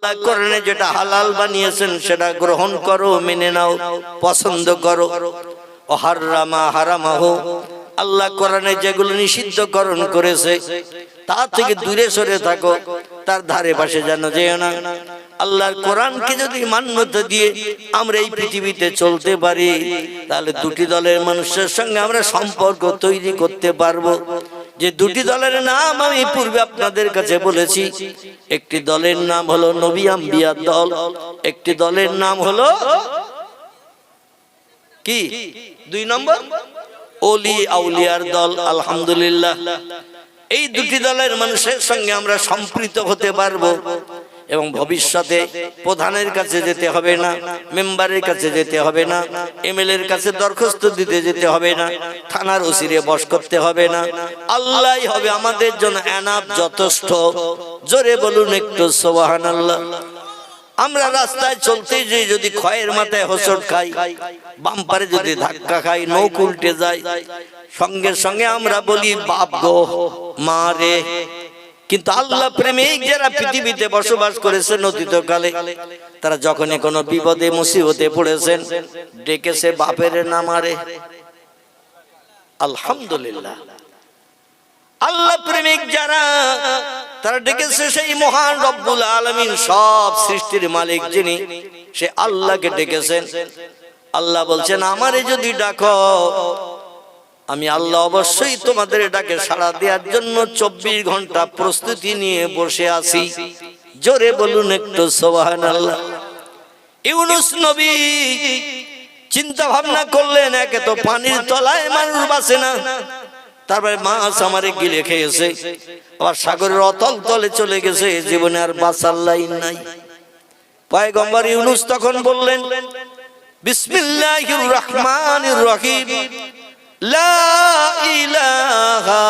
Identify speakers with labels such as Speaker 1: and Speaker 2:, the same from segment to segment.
Speaker 1: আল্লাহ কোরআনে যেটা হালাল বানিয়েছেন সেটা গ্রহণ করো, মেনে নাও, পছন্দ করো। ও হারামা হারামাহু, আল্লাহ কোরআনে যেগুলো নিষিদ্ধকরণ করেছে তা থেকে দূরে সরে থাকো, তার ধারে পাশে যেন যেও না। আল্লাহর কোরআনকে যদি মান্যতা দিয়ে আমরা এই পৃথিবীতে চলতে পারি, তাহলে দুটি দলের মানুষের সঙ্গে আমরা সম্পর্ক তৈরি করতে পারবো। যে দুটি দলের নাম আমি পূর্বে আপনাদের কাছে বলেছি, একটি দলের নাম হলো নবী আম্বিয়ার দল, একটি দলের নাম হলো কি, 2 নম্বর ওলি আউলিয়ার দল। আলহামদুলিল্লাহ, এই দুটি দলের মানুষের সঙ্গে আমরা সম্পৃক্ত হতে পারবো এবং ভবিষ্যতে প্রধানের কাছে যেতে হবে না, মেম্বারের কাছে যেতে হবে না, এমএলএর কাছে দরখাস্ত দিতে যেতে হবে না, থানার ওসিরে বস করতে হবে না। আল্লাহই হবে আমাদের জন্য এনাফ, যথেষ্ট। জোরে বলুন একটু সুবহানাল্লাহ। আমরা রাস্তায় চলতে যে যদি খয়ের মাথায় হোঁচট খাই, বাম্পারে যদি ধাক্কা খাই, নৌকা উল্টে যায়, সঙ্গে সঙ্গে আমরা বলি বাপ গো, মা রে। কিন্তু আল্লাহ প্রেমিক যারা পৃথিবীতে বসবাস করেছেন অতীতকালে, তারা যখনই কোনো বিপদে মুসিবতে পড়েছেন ডেকেছে বাপের নামারে। আলহামদুলিল্লাহ, আল্লাহ প্রেমিক যারা, তারা ডেকেছে সেই মহান রব্বুল আলামিন, সব সৃষ্টির মালিক যিনি, সে আল্লাহকে ডেকেছেন। আল্লাহ বলছেন আমারে যদি ডাকো, আমি আল্লাহ অবশ্যই তোমাদের ডাকে সাড়া দেওয়ার জন্য 24 ঘন্টা প্রস্তুতি নিয়ে বসে আছি। জোরে বলুন একটু সুবহানাল্লাহ। ইউনূস নবী চিন্তা ভাবনা করলেন, একে তো পানির তলায় মানুষ বাঁচে না, তারপরে মাছ আমারে গিলে খেয়েছে, আবার সাগরের অতল তলে চলে গেছে, জীবনে আর বাঁচার লাইন নাই। পয়গম্বর ইউনূস তখন বললেন বিসমিল্লাহির রহমানির রহিম, লা ইলাহা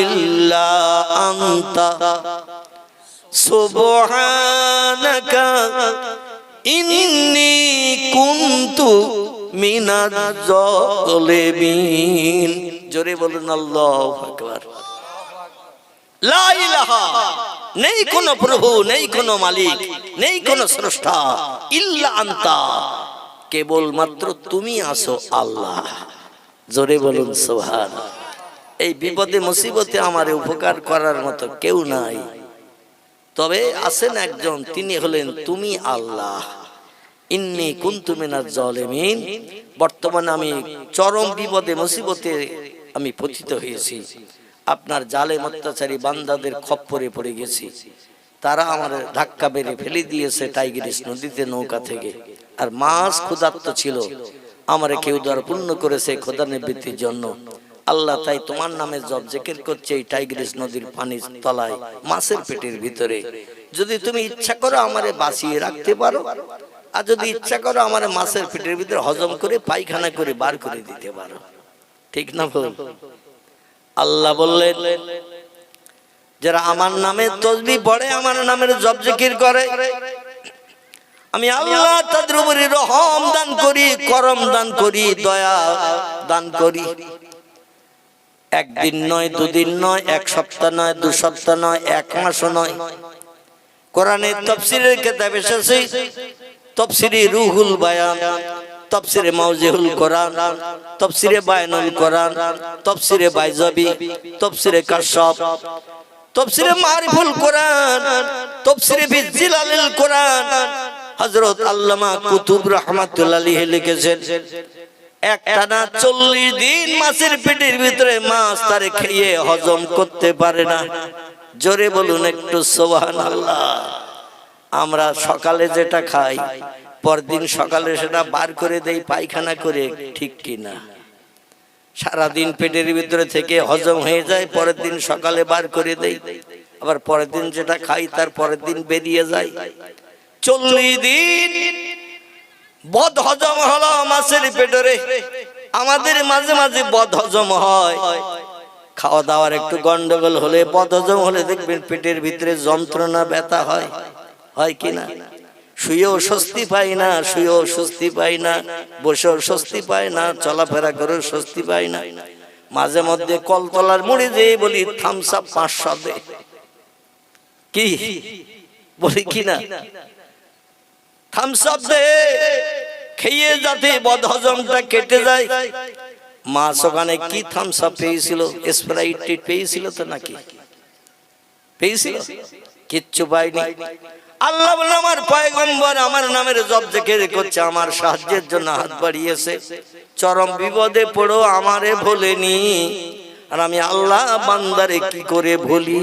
Speaker 1: ইল্লা আনতা সুবহানাকা ইন্নী কুনতু মিনাজ জালিমিন। জোরে বলুন আল্লাহু আকবার। লা ইলাহা, নেই কোনো প্রভু, নেই কোনো মালিক, নেই কোনো স্রষ্টা, ইল্লা আনতা, কেবল মাত্র তুমি আছো আল্লাহ। জোরে বলুন সুবহানাল্লাহ। এই বিপদে মুসিবতে আমার উপকার করার মতো কেউ নাই, তবে আছেন একজন, তিনি হলেন তুমি আল্লাহ। ইন্নী কুনতু মিনাজ জালিমিন, বর্তমানে আমি চরম বিপদে মুসিবতে আমি পতিত হয়েছি, আপনার জালেম অত্যাচারী বান্দাদের খপ্পরে পড়ে গেছি। তারা আমার ধাক্কা মেরে ফেলে দিয়েছে টাইগ্রিস নদীতে নৌকা থেকে, আর মাছ ক্ষুধার্ত ছিল, আমারে কেউ দ্বার পূর্ণ করেছে খোদা নিবৃত্তির জন্য। আল্লাহ তাই তোমার নামে জপ জিকির করছে এই টাইগ্রিস নদীর পানির তলায়, মাছের পেটের ভিতরে। যদি তুমি ইচ্ছা করো আমারে বাঁচিয়ে রাখতে পারো, আর যদি ইচ্ছা করো আমারে মাছের পেটের ভিতরে হজম করে পায়খানা করে বার করে দিতে পারো। ঠিক না বল? আল্লাহ বললেন যারা আমার নামে তাসবিহ পড়ে, আমার নামের জপ জিকির করে, আমি আল্লাহ তাদের উপরে রহম দান করি, করম দান করি, দয়া দান করি। একদিন নয়, দুদিন নয়, এক সপ্তাহ নয়, 2 সপ্তাহ নয়, 1 মাসও নয়। কোরআনের তাফসীরের কিতাব এসেছে, তাফসীরে রুহুল বায়ান, তাফসীরে মাওজিহুল কোরআন, তাফসীরে বায়ানুল কোরআন, তাফসীরে বাইজাবি, তাফসীরে কাশফ, তাফসীরে মারিফুল কোরআন, তাফসীরে বিজিলালিল কোরআন। হযরত আল্লামা কুতুব রাহমাতুল্লাহ আলাইহি লিখেছেন, একটানা 40 দিন মাছের পেটের ভিতরে মাছ তারে খেয়ে হজম করতে পারে না। জোরে বলুন একটু সুবহানাল্লাহ। আমরা সকালে যেটা খাই, পরদিন সকালে সেটা বার করে দেই পায়খানা করে, ঠিক কিনা? সারাদিন পেটের ভিতরে থেকে হজম হয়ে যায়, পরের দিন সকালে বার করে দেই, আবার পরের দিন যেটা খাই তার পরের দিন বেরিয়ে যায়। 40 দিন বদ হজম হলো মাছের পেটরে। আমাদের মাঝে মাঝে বদ হজম হয়, খাওয়া দাওয়ার একটু গন্ডগোল হলে, বদ হজম হলে দেখবেন পেটের ভিতরে যন্ত্রণা, ব্যথা হয়, হয় কিনা? শুয়েও স্বস্তি পাই না, শুয়েও স্বস্তি পাই না, বসেও স্বস্তি পাই না, চলাফেরা করেও স্বস্তি পাই না। মাঝে মধ্যে কলতলার মুড়ি যেয়ে বলি থামস আপ 500 দে, কি বলি কি না? থামস আপ দে, খেয়ে যাতে বদহজমটা কেটে যায়। মাছ ওখানে কি থামস আপ পেয়েছিল? স্প্রাইট পেয়েছিল তো নাকি? পেয়েছিল? কিচ্ছু পাইনি। আল্লাহ বলেন আমার পয়গম্বর আমার নামের জপ জিকির করছে, আমার সাহায্যের জন্য হাত বাড়িয়েছে, চরম বিপদে পড়ো আমারে ভোলেনি। আর আমি আল্লাহ বান্দারে কি করে ভুলি?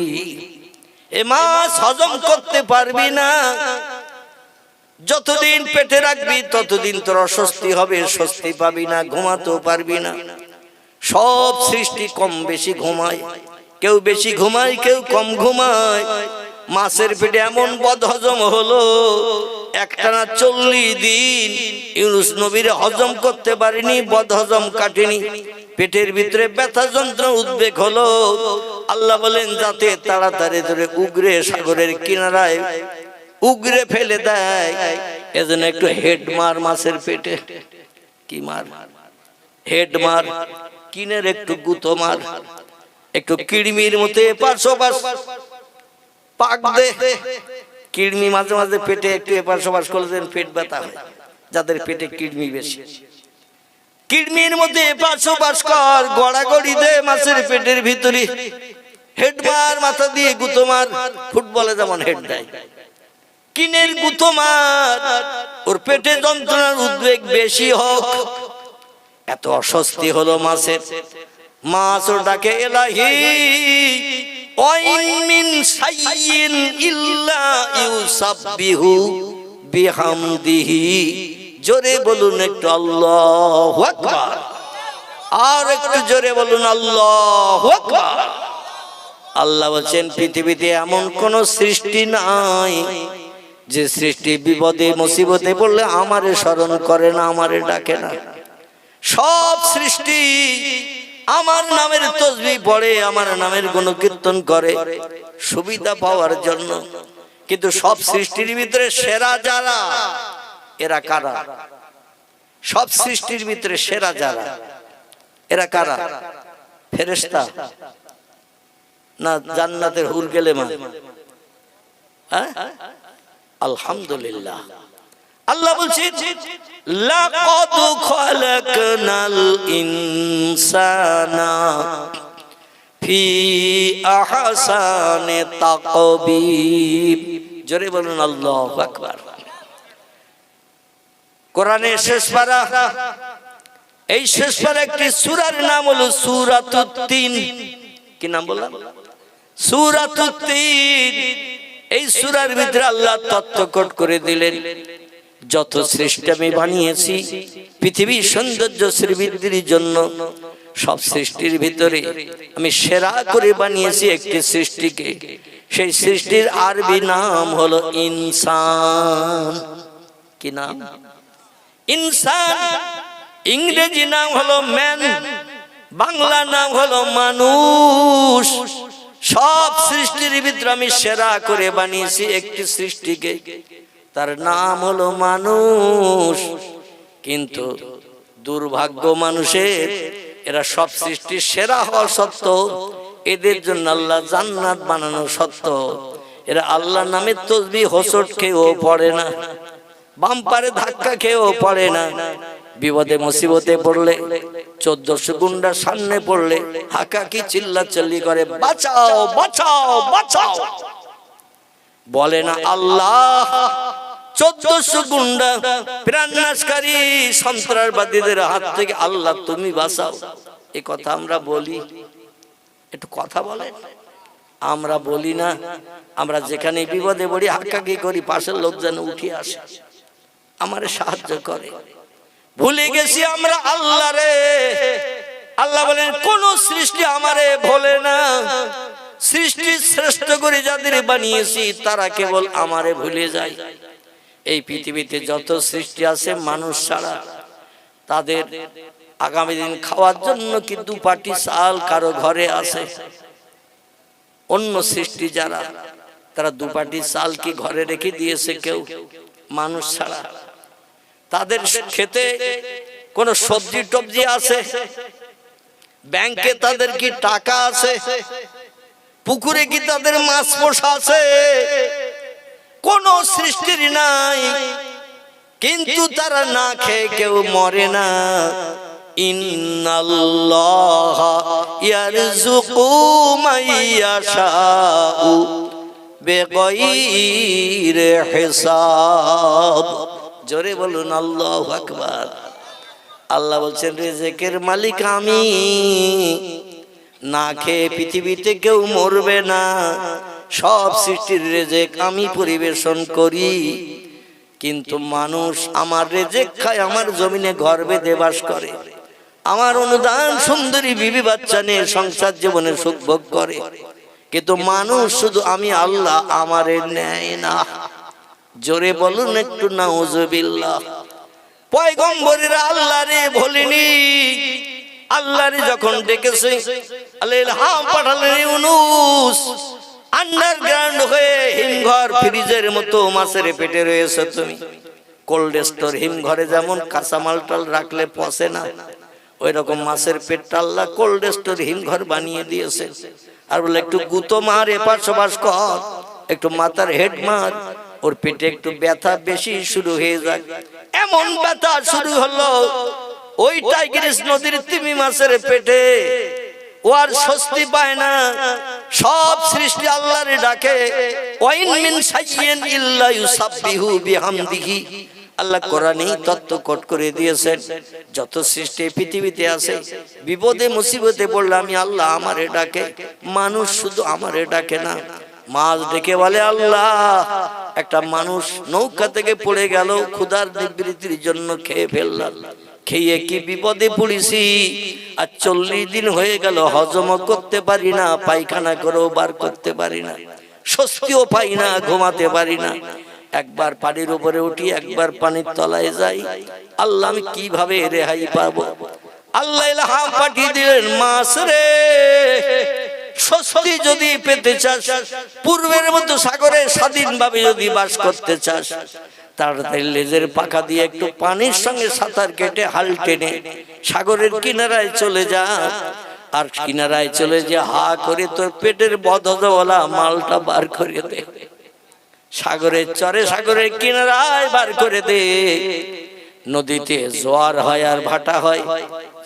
Speaker 1: এ মাছ হজম করতে পারবি না, যতদিন পেটে রাখবি ততদিন তোর অস্বস্তি হবে, স্বস্তি পাবি না, ঘুমাতেও পারবি না। সব সৃষ্টি কম বেশি ঘুমায়, কেউ বেশি ঘুমায় কেউ কম ঘুমায়। মাছের পেটে এমন বদহজম হলো, একটানা 40 দিন ইউনুস নবীর হজম করতে পারেনি, বদহজম কাটেনি। পেটের ভিতরে ব্যথা যন্ত্রণা উদ্বেগ হলো। আল্লাহ বলেন যাতে তাড়াতাড়ি ধরে উগরে সাগরের কিনারায় উগরে ফেলে দেয়। এজন্য একটু হেড মার মাছের পেটে। কি মার? হেড মার, কিনের একটু গুতো মার, একটু কিড়মির মতো এপাশ ওপাশ পাক দে। কিড়মি মাঝে মাঝে পেটে একটু এপাশ ওপাশ করলে পেট ব্যথা হয়, যাদের পেটে কিড়মি বেশি। কিড়মির মধ্যে এপাশ ওপাশ কর, গড়াগড়ি দে মাছের পেটের ভিতরে। হেড মার, মাথা দিয়ে গুতো মার, ফুটবলে যেমন হেড দেয়। কিনের গুতো মার, ওর পেটে যন্ত্রণার উদ্বেগ বেশি হোক। এত অস্বস্তি হলো মাছের। মাছ ওর ডাকে এলাহি ওয়াইন মিন শাইইন ইল্লা ইউসাব্বিহু বিহামদিহি। জোরে বলুন একটু আল্লাহু আকবার, আর একটু জোরে বলুন আল্লাহু আকবার। আল্লাহ বলেন পৃথিবীতে এমন কোন সৃষ্টি নাই যে সৃষ্টি বিপদে মুসিবতে পড়লে আমারে স্মরণ করে না, আমারে ডাকে না। সব সৃষ্টি আমার নামের তাসবিহ পড়ে, আমার নামের গুণকীর্তন করে সুবিধা পাওয়ার জন্য। কিন্তু সব সৃষ্টির ভিতরে সেরা যারা, এরা কারা? সব সৃষ্টির ভিতরে সেরা যারা, এরা কারা? ফেরেশতা না জান্নাতের হুর গেলেমান? আলহামদুলিল্লাহ। আল্লাহ বলছেন লাকাদ খালাকনাল ইনসানা ফি আহসানি তাকবীর। জোরে বলুন আল্লাহু আকবার। কোরআনের শেষ পারা, এই শেষ পারা একটি সূরার নাম হলো সূরাতুত তিন। কি নাম বললাম? সূরাতুত তিন। এই সূরার ভিতরে আল্লাহ তত্ত্বকট করে দিলেন যত সৃষ্টি আমি বানিয়েছি পৃথিবীর সৌন্দর্য শ্রীবৃদ্ধির জন্য, সব সৃষ্টির ভিতরে আমি সেরা করে বানিয়েছি একটি সৃষ্টিকে। সেই সৃষ্টির আরবি নাম হলো ইনসান। কি নাম? ইনসান। ইংরেজি নাম হলো ম্যান, বাংলা নাম হলো মানুষ। সব সৃষ্টির ভিতরে আমি সেরা করে বানিয়েছি একটি সৃষ্টিকে, তার নাম হলো মানুষ। কিন্তু দুর্ভাগ্য মানুষের, এরা সব সৃষ্টির সেরা হওয়া সত্ত্বেও এদের জন্য আল্লাহ জান্নাত বানানো সত্ত্বেও এরা আল্লাহর নামে তাসবিহ হোঁচট খেয়েও পড়ে না, বাম্পারে ধাক্কা খেয়েও পড়ে না। বিপদে মুসিবতে পড়লে 1400 গুন্ডা সামনে পড়লে হাকাকি চিল্লাচিল্লি করে বাঁচাও বাঁচাও বাঁচাও, বলে না আল্লাহ 1400 গুন্ডা প্রাণনাশকারী সন্ত্রাসবাদীদের হাত থেকে আল্লাহ তুমি বাঁচাও। এই কথা আমরা বলি? একটু কথা বলে আমরা বলি না? আমরা যেখানে বিপদে পড়ি হাকাকি করি, পাশের লোক যেন উঠে আসে, আমারে সাহায্য করে। ভুলে গেছি আমরা আল্লাহ রে। আল্লাহ বলেন কোন সৃষ্টি আমারে ভোলে না। সৃষ্টি শ্রেষ্ঠ করে যাদের বানিয়েছি তারা কেবল আমারে ভুলে যায়। এই পৃথিবীতে যত সৃষ্টি আছে মানুষ ছাড়া, তাদের আগামী দিন খাওয়ার জন্য কি 2 পাটি চাল কারো ঘরে আছে? অন্য সৃষ্টি যারা, তারা 2 পাটি চাল কি ঘরে রেখে দিয়েছে কেউ? মানুষ ছাড়া। তাদের খেতে কোন সবজি টবজি আছে? ব্যাংকে তাদের কি টাকা আছে? পুকুরে কি তাদের মাছ পোষা আছে? কোন সৃষ্টির নাই, কিন্তু তারা না খেয়ে কেউ মরে না। ইন্নাল্লাহ ইয়ারযুকু মাইয়াশাউ বিগাইরি হিসাব। জোরে বলুন আল্লাহু আকবার। আল্লাহ বলছেন রিজিকের মালিক আমি, না খেয়ে পৃথিবীতে কেউ মরবে না। সব সৃষ্টির রিজিক আমি পরিবেশন করি, কিন্তু মানুষ আমার রিজিক খায়, আমার জমিনে ঘর বেঁধে বাস করে, আমার অনুদান সুন্দরী বিবি বাচ্চা নিয়ে সংসার জীবনে সুখ ভোগ করে, কিন্তু মানুষ শুধু আমি আল্লাহ আমারে নেয় না। জোরে বলুন একটু নাউজুবিল্লাহ। পয়গম্বরেরা আল্লাহরে ভোলেনি, আল্লাহরে যখন ডেকেছে আল্লাহ ইলহাম পাঠালেন, ইউনূস আন্ডারগ্রাউন্ড হয়ে হিমঘর ফ্রিজের মতো মাছের পেটে রয়েছে তুমি। কোল্ড স্টোর হিমঘরে যেমন কাঁচা মালটাল রাখলে পচে না, ওই রকম মাছের পেটটা আল্লাহ কোল্ড স্টোর হিমঘর বানিয়ে দিয়েছে। আর বলে একটু গুতো মার, এপাশ ওপাশ কর, একটু মাথার হেড মার, ওর পেটে একটু ব্যথা বেশি শুরু হয়ে যায়। এমন ব্যথা শুরু হলো ওই টাইগ্রিস নদীর তিমি মাছের পেটে, ও আর স্বস্তি পায় না। সব সৃষ্টি আল্লাহর ডাকে, ওয়াইন মিন শাইইন ইল্লা ইউসাব্বিহু বিহামদিহি। আল্লাহ কোরআনেই তত্ত্ব কোট করে দিয়েছেন, যত সৃষ্টি পৃথিবীতে আছে বিপদে মুসিবতে পড়লে আমি আল্লাহ আমারে ডাকে, মানুষ শুধু আমারে ডাকে না। মাছ ডেকে বলে আল্লাহ, একটা মানুষ নৌকা থেকে পড়ে গেল, ক্ষুধার নিবৃত্তির জন্য খেয়ে ফেললাম, খেয়ে কি বিপদে পড়েছি, আর 40 দিন হয়ে গেল হজম করতে পারি না, পায়খানা করেও বার করতে পারি না, স্বস্তিও পাই না, ঘুমাতে পারি না। একবার পানির উপরে উঠি, একবার পানির তলায় যাই, আল্লাহ আমি কিভাবে রেহাই পাবো? আল্লাহ ইলহাম পাঠিয়ে দিলেন, মাছ রে, স্বস্তি যদি পেতে চাস, পূর্বের মতো সাগরে স্বাধীনভাবে যদি বাস করতে চাস, তাড়াতাড়ি লেজের পাখা দিয়ে একটু পানির সঙ্গে সাঁতার কেটে হাল টেনে সাগরের কিনারায় চলে যা, আর কিনারায় চলে যে হা করে তোর পেটের বদহজমওয়ালা মালটা বার করে দে, সাগরের চরে সাগরের কিনারায় বার করে দে। নদীতে জোয়ার হয় আর ভাটা হয়,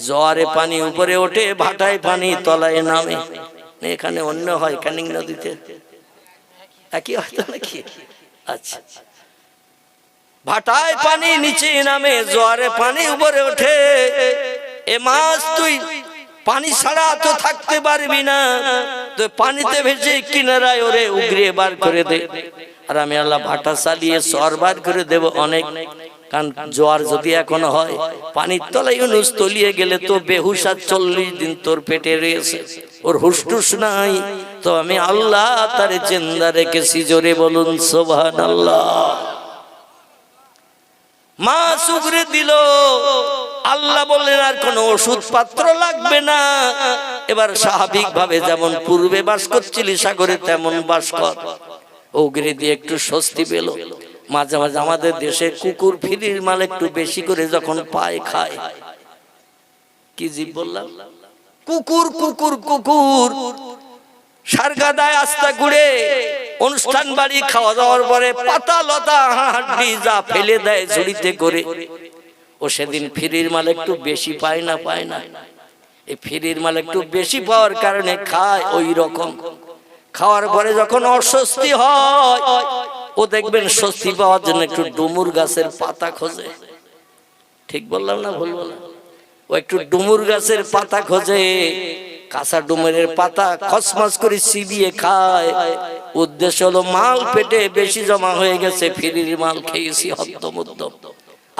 Speaker 1: জোয়ারে পানি উপরে ওঠে, ভাটায় পানি তলায় নামে। এখানে অন্য হয় ক্যানিং নদীতে একই হয়তো নাকি? আচ্ছা, ভাটায় পানি নিচে নামে, জোয়ারে পানি উপরে ওঠে। এ মাছ তুই পানি ছাড়া তো থাকতে পারবি না, তো পানিতে ভেসে কিনারায় ওরে উগরে বার করে দে, আর আমি আল্লাহ ভাটা চালিয়ে চর বার করে দেব অনেক। কারণ জোয়ার যদি এখন হয়, পানির তলায় ইউনূস তলিয়ে গেলে তো বেহুশ, আর 40 দিন তোর পেটে রয়েছে, ওর হুশটুস নাই, তো আমি আল্লাহ তারে জিন্দা রেখেছি। জোরে বলুন সুবহানাল্লাহ। মাছ উগরে দিল, আল্লাহ বললেন আর কোন ওষুধ পাত্র লাগবে না, এবার স্বাভাবিক ভাবে যেমন পূর্বে বাস করছিলি সাগরে তেমন বাস কর। উগরে দিয়ে একটু স্বস্তি পেল। মাঝে মাঝে আমাদের দেশে কুকুর ফিরির মাল একটু বেশি করে যখন পায় খায়, কি জীব বললাম, কুকুর কুকুর কুকুর সারগাদায় আস্তা ঘুরে অনুষ্ঠান বাড়ি খাওয়া দাওয়ার পরে পাতা লতা হাড্ডি যা ফেলে দেয় ঝুড়িতে করে, ও সেদিন ফিরির মাল একটু বেশি পায় না, পায় না। এই ফিরির মাল একটু বেশি পাওয়ার কারণে খায়। ওই রকম খাওয়ার পরে যখন অস্বস্তি হয়, ও দেখবেন স্বস্তি পাওয়ার জন্য একটু ডুমুর গাছের পাতা খোঁজে। ঠিক বললাম না ভুল বললাম? ও একটু ডুমুর গাছের পাতা খোঁজে, কাঁচা ডুমুরের পাতা খসমাস করে চিবিয়ে খায়। উদ্দেশ্য হলো মাল পেটে বেশি জমা হয়ে গেছে, ফিরির মাল খেয়েছি হদ্দমুদ্দম,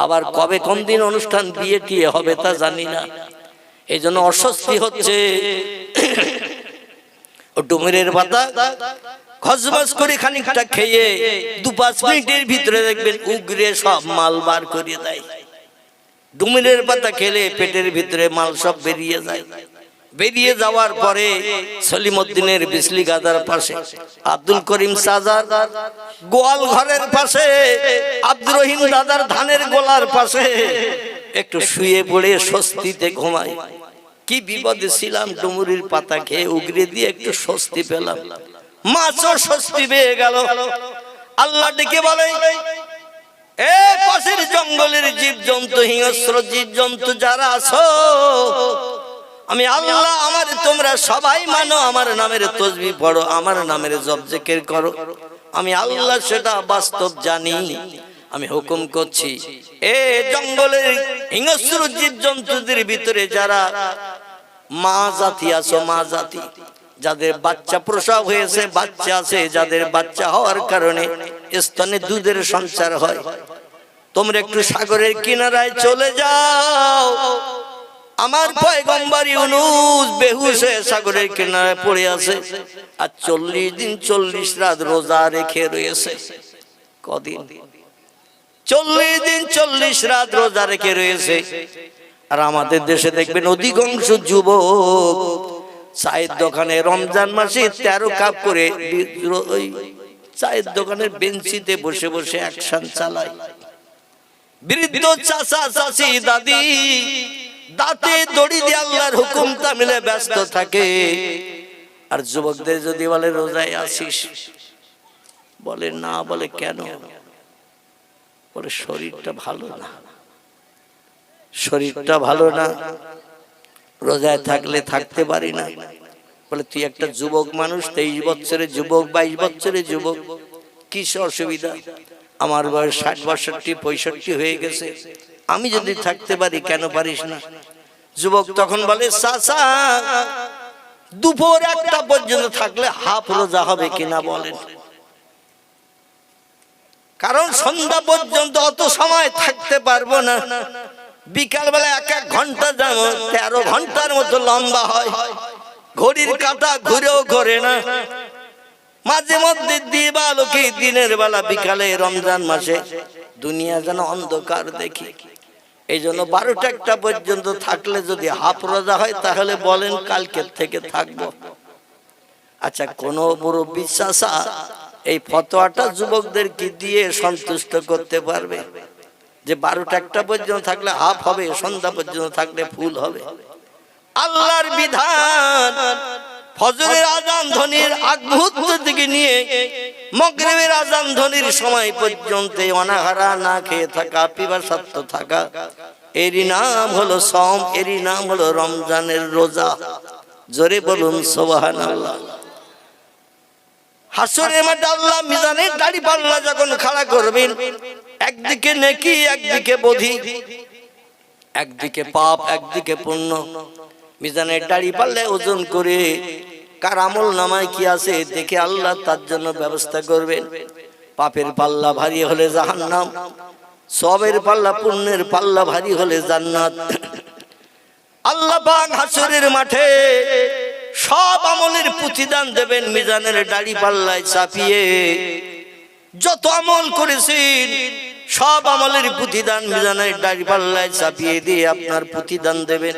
Speaker 1: আবার কবে কোন দিন অনুষ্ঠান বিয়ে টিয়ে হবে তা জানি না, এই জন্য অস্বস্তি হচ্ছে। ও ডুমুরের পাতা খসমাস করে খানিকটা খেয়ে 2-5 মিনিটের ভিতরে দেখবেন উগরে সব মাল বার করে দেয়। ডুমুরের পাতা খেলে পেটের ভিতরে মাল সব বেরিয়ে যায়। বেরিয়ে যাওয়ার পরে সলিমউদ্দিনের বিসলি গাদার পাশে, আব্দুল করিম সাজার গোয়াল ঘরের পাশে, আব্দুর রহিম দাদার ধানের গোলার পাশে একটু শুয়ে পড়ে স্বস্তিতে ঘুমায়। কি বিপদে ছিলাম, ডুমুরের পাতা খেয়ে উগরে দিয়ে একটু স্বস্তি পেলাম। মাছও স্বস্তি পেয়ে গেল। আল্লাহ ডেকে বলে, এ পাশের জঙ্গলের জীবজন্তু, হিংস্র জীবজন্তু যারা আছো, আমি আল্লাহ আমার তোমরা সবাই মানো, আমার নামের তাসবিহ পড়ো, আমার নামের জপ জিকির করো। আমি আল্লাহ সেটা বাস্তব জানি। আমি হুকুম করছি, এ জঙ্গলের হিংস্র জীবজন্তুদের ভিতরে যারা মা জাতি আছো, মা জাতি যাদের বাচ্চা প্রসব হয়েছে, বাচ্চা আছে, যাদের বাচ্চা হওয়ার কারণে স্তনে দুধের সঞ্চার হয়, তোমরা একটু সাগরের কিনারায় চলে যাও। আমার পয়গম্বর ইউনূস বেহুশ হয়ে সাগরের কিনারায় পড়ে আছে, আর 40 দিন 40 রাত রোজা রেখে রয়েছে। কদিন? 40 দিন 40 রাত রোজা রেখে রয়েছে। আর আমাদের দেশে দেখবেন অধিকাংশ যুবক চায়ের দোকানে রমজান মাসে 13 কাপ করে ওই চায়ের দোকানের বেঞ্চিতে বসে বসে অ্যাকশন চালায়। বৃদ্ধ চাচা চাচি দাদি দাঁতে দড়ি দিয়ে আল্লাহর হুকুম তামিলে ব্যস্ত থাকে। আর যুবকদের যদি বলে রোজায় আসিস, বলে না। বলে কেন? বলে শরীরটা ভালো না, শরীরটা ভালো না, রোজায় থাকলে থাকতে পারি না। বলে তুই একটা যুবক মানুষ, 23 বছরের যুবক, 22 বছরের যুবক, কিস অসুবিধা? আমার বয়স 60, 62, 65 হয়ে গেছে, আমি যদি থাকতে পারি কেন পারিস না? যুবক তখন বলে, চাচা দুপুর 1টা পর্যন্ত থাকলে হাফ রোজা হবে কিনা বলেন? কারণ সন্ধ্যা পর্যন্ত অত সময় থাকতে পারবো না। বিকাল বেলা 1 ঘন্টা যেমন 13 ঘন্টার মতো লম্বা হয়, ঘড়ির কাঁটা ঘুরেও ঘোরে না। মাঝে মধ্যে দিবালোকে দিনের বেলা বিকালে রমজান মাসে দুনিয়া যেন অন্ধকার দেখি। এই জন্য 12টা 1টা পর্যন্ত থাকলে যদি হাফ রোজা হয়, তাহলে বলেন কালকে থেকে থাকবো। আচ্ছা, কোন মুরব্বি চাচা এই ফতোয়াটা যুবকদেরকে দিয়ে সন্তুষ্ট করতে পারবে যে 12টা 1টা পর্যন্ত থাকলে হাফ হবে, সন্ধ্যা পর্যন্ত থাকলে ফুল হবে? আল্লাহর বিধান ফজরের আযান ধ্বনির আগ মুহূর্ত থেকে নিয়ে মাগরিবের আযান ধ্বনির সময় পর্যন্ত অনাহারা না খেয়ে থাকা, পিপাসার্ত থাকা, এরই নাম হলো সওম, এরই নাম হলো রমজানের রোজা। জোরে বলুন সুবহানাল্লাহ। হাসরের মাঠে আল্লাহ মিজানের দাড়ি পাল্লা যখন খাড়া করবেন, একদিকে নেকি, একদিকে বধি, একদিকে পাপ, একদিকে পুণ্য। মিজানের দাড়ি পাল্লায় ওজন করে কার আমল নামায় কি আছে দেখে আল্লাহ তার জন্য ব্যবস্থা করবেন। পাপের পাল্লা ভারী হলে জাহান্নাম, সবের পাল্লা, পুণ্যের পাল্লা ভারী হলে জান্নাত। আল্লাহ পাক হাসরের মাঠে সব আমলের প্রতিদান দেবেন মিজানের দাড়ি পাল্লায় চাপিয়ে। যত আমল করেছেন সব আমলের প্রতিদান মিজানের দাড়ি পাল্লায় চাপিয়ে দিয়ে আপনার প্রতিদান দেবেন।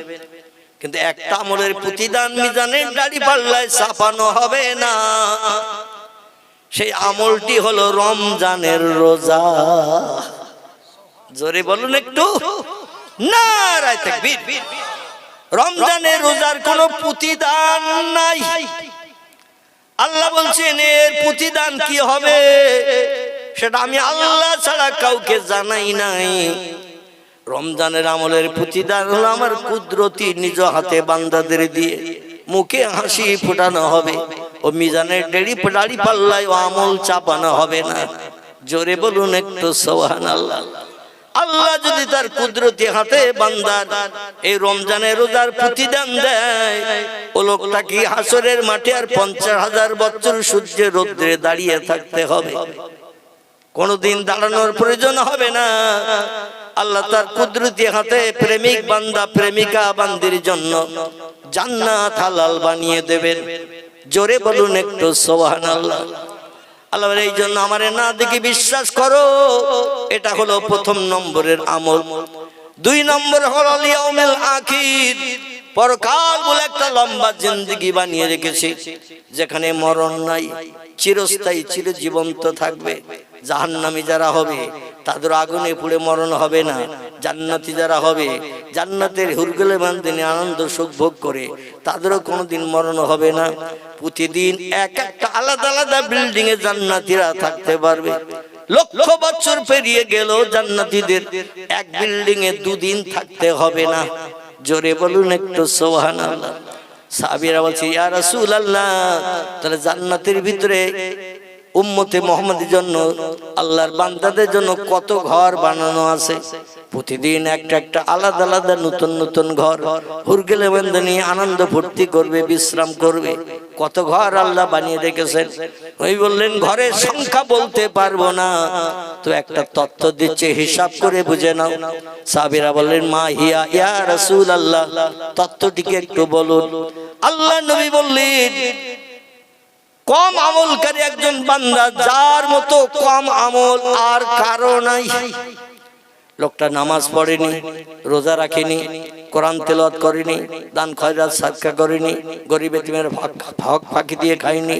Speaker 1: কিন্তু একটা আমলের প্রতিদান মিজানের দাড়ি পাল্লায় চাপানো হবে না। সেই আমলটি হলো রমজানের রোজা। জোরে বলুন একটু নারায়ে তাকবীর। রমজানের রোজার কোনো প্রতিদান নাই। আল্লাহ বলছেন এর প্রতিদান কি হবে সেটা আমি আল্লাহ ছাড়া কাউকে জানাই নাই। রমজানের আমলের প্রতিদান হলো আমার কুদরতি নিজ হাতে বান্দাদের দিয়ে মুখে হাসি ফোটানো হবে। ও মিজানের দাড়ি পাল্লায় ও আমল চাপানো হবে না। জোরে বলুন একটু সুবহানাল্লাহ। আল্লাহ যদি তার কুদরতি হাতে বান্দার এই রমজানের রোজার প্রতিদান দেয়, ও লোকটা কি হাসরের মাঠে আর 50,000 বছর সূর্যের রৌদ্রে দাঁড়িয়ে থাকতে হবে? কোনদিন দাঁড়ানোর প্রয়োজন হবে না। আল্লাহ তার কুদরতি হাতে প্রেমিক বান্দা, প্রেমিকা বান্দির জন্য জান্নাত হালাল বানিয়ে দেবেন। জোরে বলুন একটু সুবহানাল্লাহ। আল্লাহ এই জন্য আমারে না দেখে বিশ্বাস করো, এটা হলো 1 নম্বরের আমল। 2 নম্বর হলো ইয়াউমুল আখির, পরকাল বলে একটা লম্বা জিন্দেগি বানিয়ে রেখেছে যেখানে মরণ নাই, চিরস্থায়ী চিরজীবন্ত থাকবে। জাহান্নামী যারা হবে তাদের আগুনে পুড়ে মরণ হবে না, জান্নাতি যারা হবে জান্নাতের হুরগুলে বান্দিনে আনন্দ সুখ ভোগ করে তাদেরও কোনোদিন মরণ হবে না। প্রতিদিন এক একটা আলাদা আলাদা বিল্ডিং এ জান্নাতীরা থাকতে পারবে। লক্ষ বছর পেরিয়ে গেল জান্নাতীদের এক বিল্ডিং এ দুদিন থাকতে হবে না। জোরে বলুন একটু সুবহানাল্লাহ। সাহাবীরা বলছে ইয়া রাসূলুল্লাহ, তাহলে জান্নাতের ভিতরে উম্মতে মুহাম্মাদের জন্য আল্লাহর বান্দাদের জন্য কত ঘর বানানো আছে? প্রতিদিন একটা একটা আলাদা আলাদা নতুন নতুন ঘর হুরগেলে বান্দা নিয়ে আনন্দ ফুর্তি করবে, বিশ্রাম করবে। কত ঘর আল্লাহ বানিয়ে রেখেছেন। ওই বললেন ঘরের সংখ্যা বলতে পারবো না, তো একটা তথ্য দিচ্ছে হিসাব করে বুঝে নাও। সাহাবীরা বললেন মা হিয়া ইয়া রাসূলুল্লাহ, তথ্যটিকে একটু বলুন। আল্লাহ নবী বললেন কম আমলকারী একজন বান্দা যার মতো কম আমল আর কারো নাই। লোকটা নামাজ পড়েনি, রোজা রাখেনি, কোরআন তেলাওয়াত করেনি, দান খয়রাত সাদকা করেনি, গরিব এতিমের হক ফাঁকি দিয়ে খায়নি,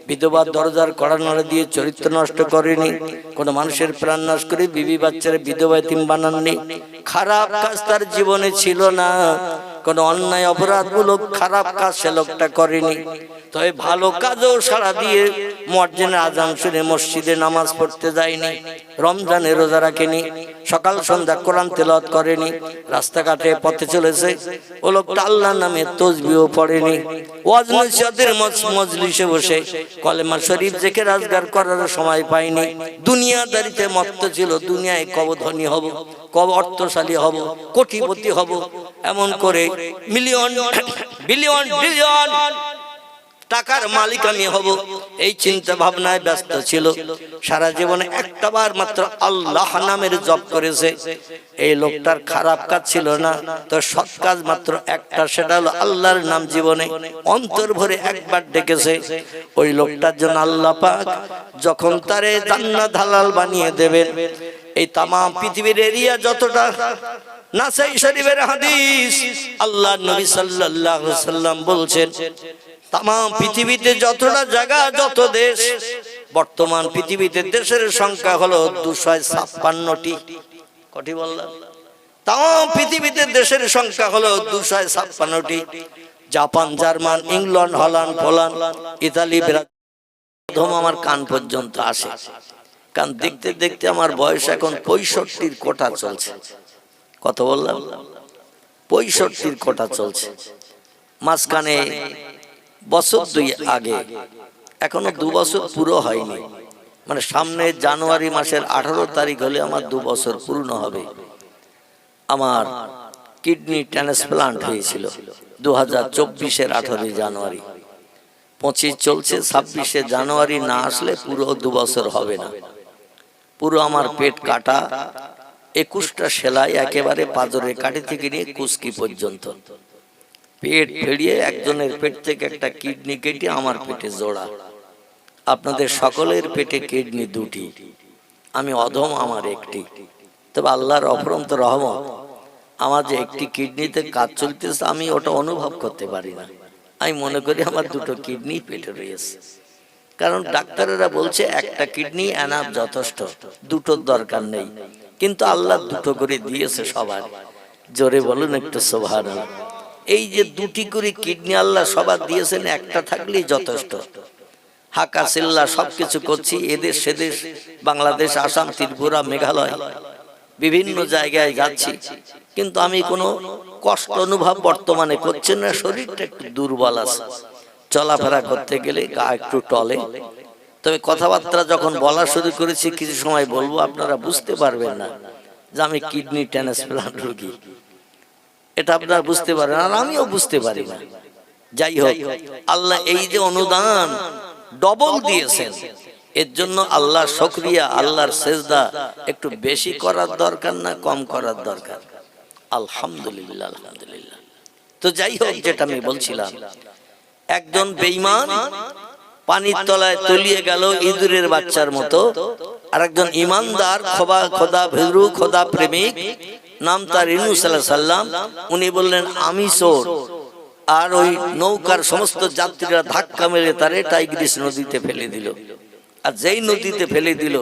Speaker 1: বিধবার দরজার কড়া নাড়া দিয়ে চরিত্র নষ্ট করেনি, কোনো মানুষের প্রাণ নাশ করে বিবি বাচ্চারা বিধবা এতিম বানাননি, খারাপ কাজ তার জীবনে ছিল না, কোনো অন্যায় অপরাধমূলক খারাপ কাজ সে লোকটা করেনি। তবে ভালো কাজও সারা দিয়ে মুয়াজ্জিনের আযান শুনে মসজিদে নামাজ পড়তে যায়নি, রমজানে রোজা রাখেনি, সকাল সন্ধ্যা কোরআন তেলাওয়াত করেনি, রাস্তাঘাটে পথে চলেছে, ও লোকটা আল্লাহর নামে তাসবিহও পড়েনি, ওয়াজ নসিহতের মজলিসে বসে কলেমা শরীফ জিকির আজগার করার সময় পায়নি, দুনিয়াদারিতে মত্ত ছিল, দুনিয়ায় কব ধনী হব, কব অর্থশালী হব, কোটিপতি হব, এমন করে মিলিয়ন বিলিয়ন বিলিয়ন টাকার মালিক আমি হব, এই চিন্তা ভাবনায় ব্যস্ত ছিল। সারা জীবনে একটাবার মাত্র আল্লাহ নামের জপ করেছে। এই লোকটার খারাপ কাজ ছিল না, তো সৎ কাজ মাত্র একটা, সেটা হলো আল্লাহর নাম জীবনে অন্তর ভরে একবার ডেকেছে। ওই লোকটার জন্য আল্লাহ পাক যখন তারে জান্নাত হালাল বানিয়ে দেবেন, এই তামাম পৃথিবীর এরিয়া যতটা, নাসাই শরীফের হাদিস, আল্লাহর নবী সাল্লাল্লাহু আলাইহি সাল্লাম বলছেন তামাম পৃথিবীতে যতটা জায়গা, যত দেশ, বর্তমান পৃথিবীতে দেশের সংখ্যা হলো 256টি। কটি বললাম? তামাম পৃথিবীতে দেশের সংখ্যা হলো 256টি। Japan, German, England, Holland, Poland, Italy, প্রথম আমার কান পর্যন্ত আসে। কারণ দেখতে দেখতে আমার বয়স এখন 65-র কোটা চলছে। কত বললাম? 65-র কোটা চলছে। মাঝখানে বছর 2 আগে, এখনো 2 বছর পুরো হয়নি, মানে সামনে জানুয়ারি মাসের 18 তারিখ হলে আমার 2 বছর পূর্ণ হবে। আমার কিডনি ট্রান্সপ্লান্ট হয়েছিল 2024-এর 18 জানুয়ারি, 25 চলছে, 26শে জানুয়ারি না আসলে পুরো 2 বছর হবে না। পুরো আমার পেট কাটা, 21টা সেলাই একেবারে পাজরের কাঠি থেকে নিয়ে কুস্কি পর্যন্ত, পেট ফেড়িয়ে একজনের পেট থেকে একটা কিডনি কেটে আমার পেটে জোড়া। আপনাদের সকলের পেটে কিডনি 2টি, আমি অধম আমার একটি। তবে আল্লাহর অপরন্ত রহমত, আমার যে একটি কিডনিতে কাজ চলতেছে আমি ওটা অনুভব করতে পারি না। আমি মনে করি আমার 2টো কিডনি পেটে রয়েছে, কারণ ডাক্তারেরা বলছে একটা কিডনি এনাফ, যথেষ্ট, 2টোর দরকার নেই। কিন্তু আল্লাহ 2টো করে দিয়েছে সবার। জোরে বলুন একটু সুবহানাল্লাহ। এই যে 2টি করে কিডনি আল্লাহ সবার দিয়েছেন, একটা থাকলেই যথেষ্ট। হাকা চিল্লা সবকিছু করছি, এদেশ সেদেশ, বাংলাদেশ, আসাম, ত্রিপুরা, মেঘালয়, বিভিন্ন জায়গায় যাচ্ছি, কিন্তু আমি কোনো কষ্ট অনুভব বর্তমানে করছি না। শরীরটা একটু দুর্বল আছে, চলাফেরা করতে গেলে গা একটু টলে। তবে কথাবার্তা যখন বলা শুরু করেছি, কিছু সময় বলবো, আপনারা বুঝতে পারবেন না যে আমি কিডনি ট্রান্সপ্লান্ট রোগী, এটা আপনারা বুঝতে পারেন, আর আমিও বুঝতে পারি না। যাই হোক, আল্লাহ এই যে অনুদান ডবল দিয়েছেন, এর জন্য আল্লাহর শুকরিয়া, আল্লাহর সেজদা একটু বেশি করার দরকার না কম করার দরকার? আলহামদুলিল্লাহ, আলহামদুলিল্লাহ। তো যাই হোক, যেটা আমি বলছিলাম, একজন বেঈমান পানির তলায় তলিয়ে গেল ইঁদুরের বাচ্চার মতো, আর একজন ইমানদার খোদা ভীরু, খোদা প্রেমিক, নাম তার ইউনূস আলাইহিস সালাম, উনি বললেন আমি চোর। আর ওই নৌকার সমস্ত যাত্রীরা ধাক্কা মেরে তারে টাইগ্রিস নদীতে ফেলে দিল। আর যেই নদীতে ফেলে দিল,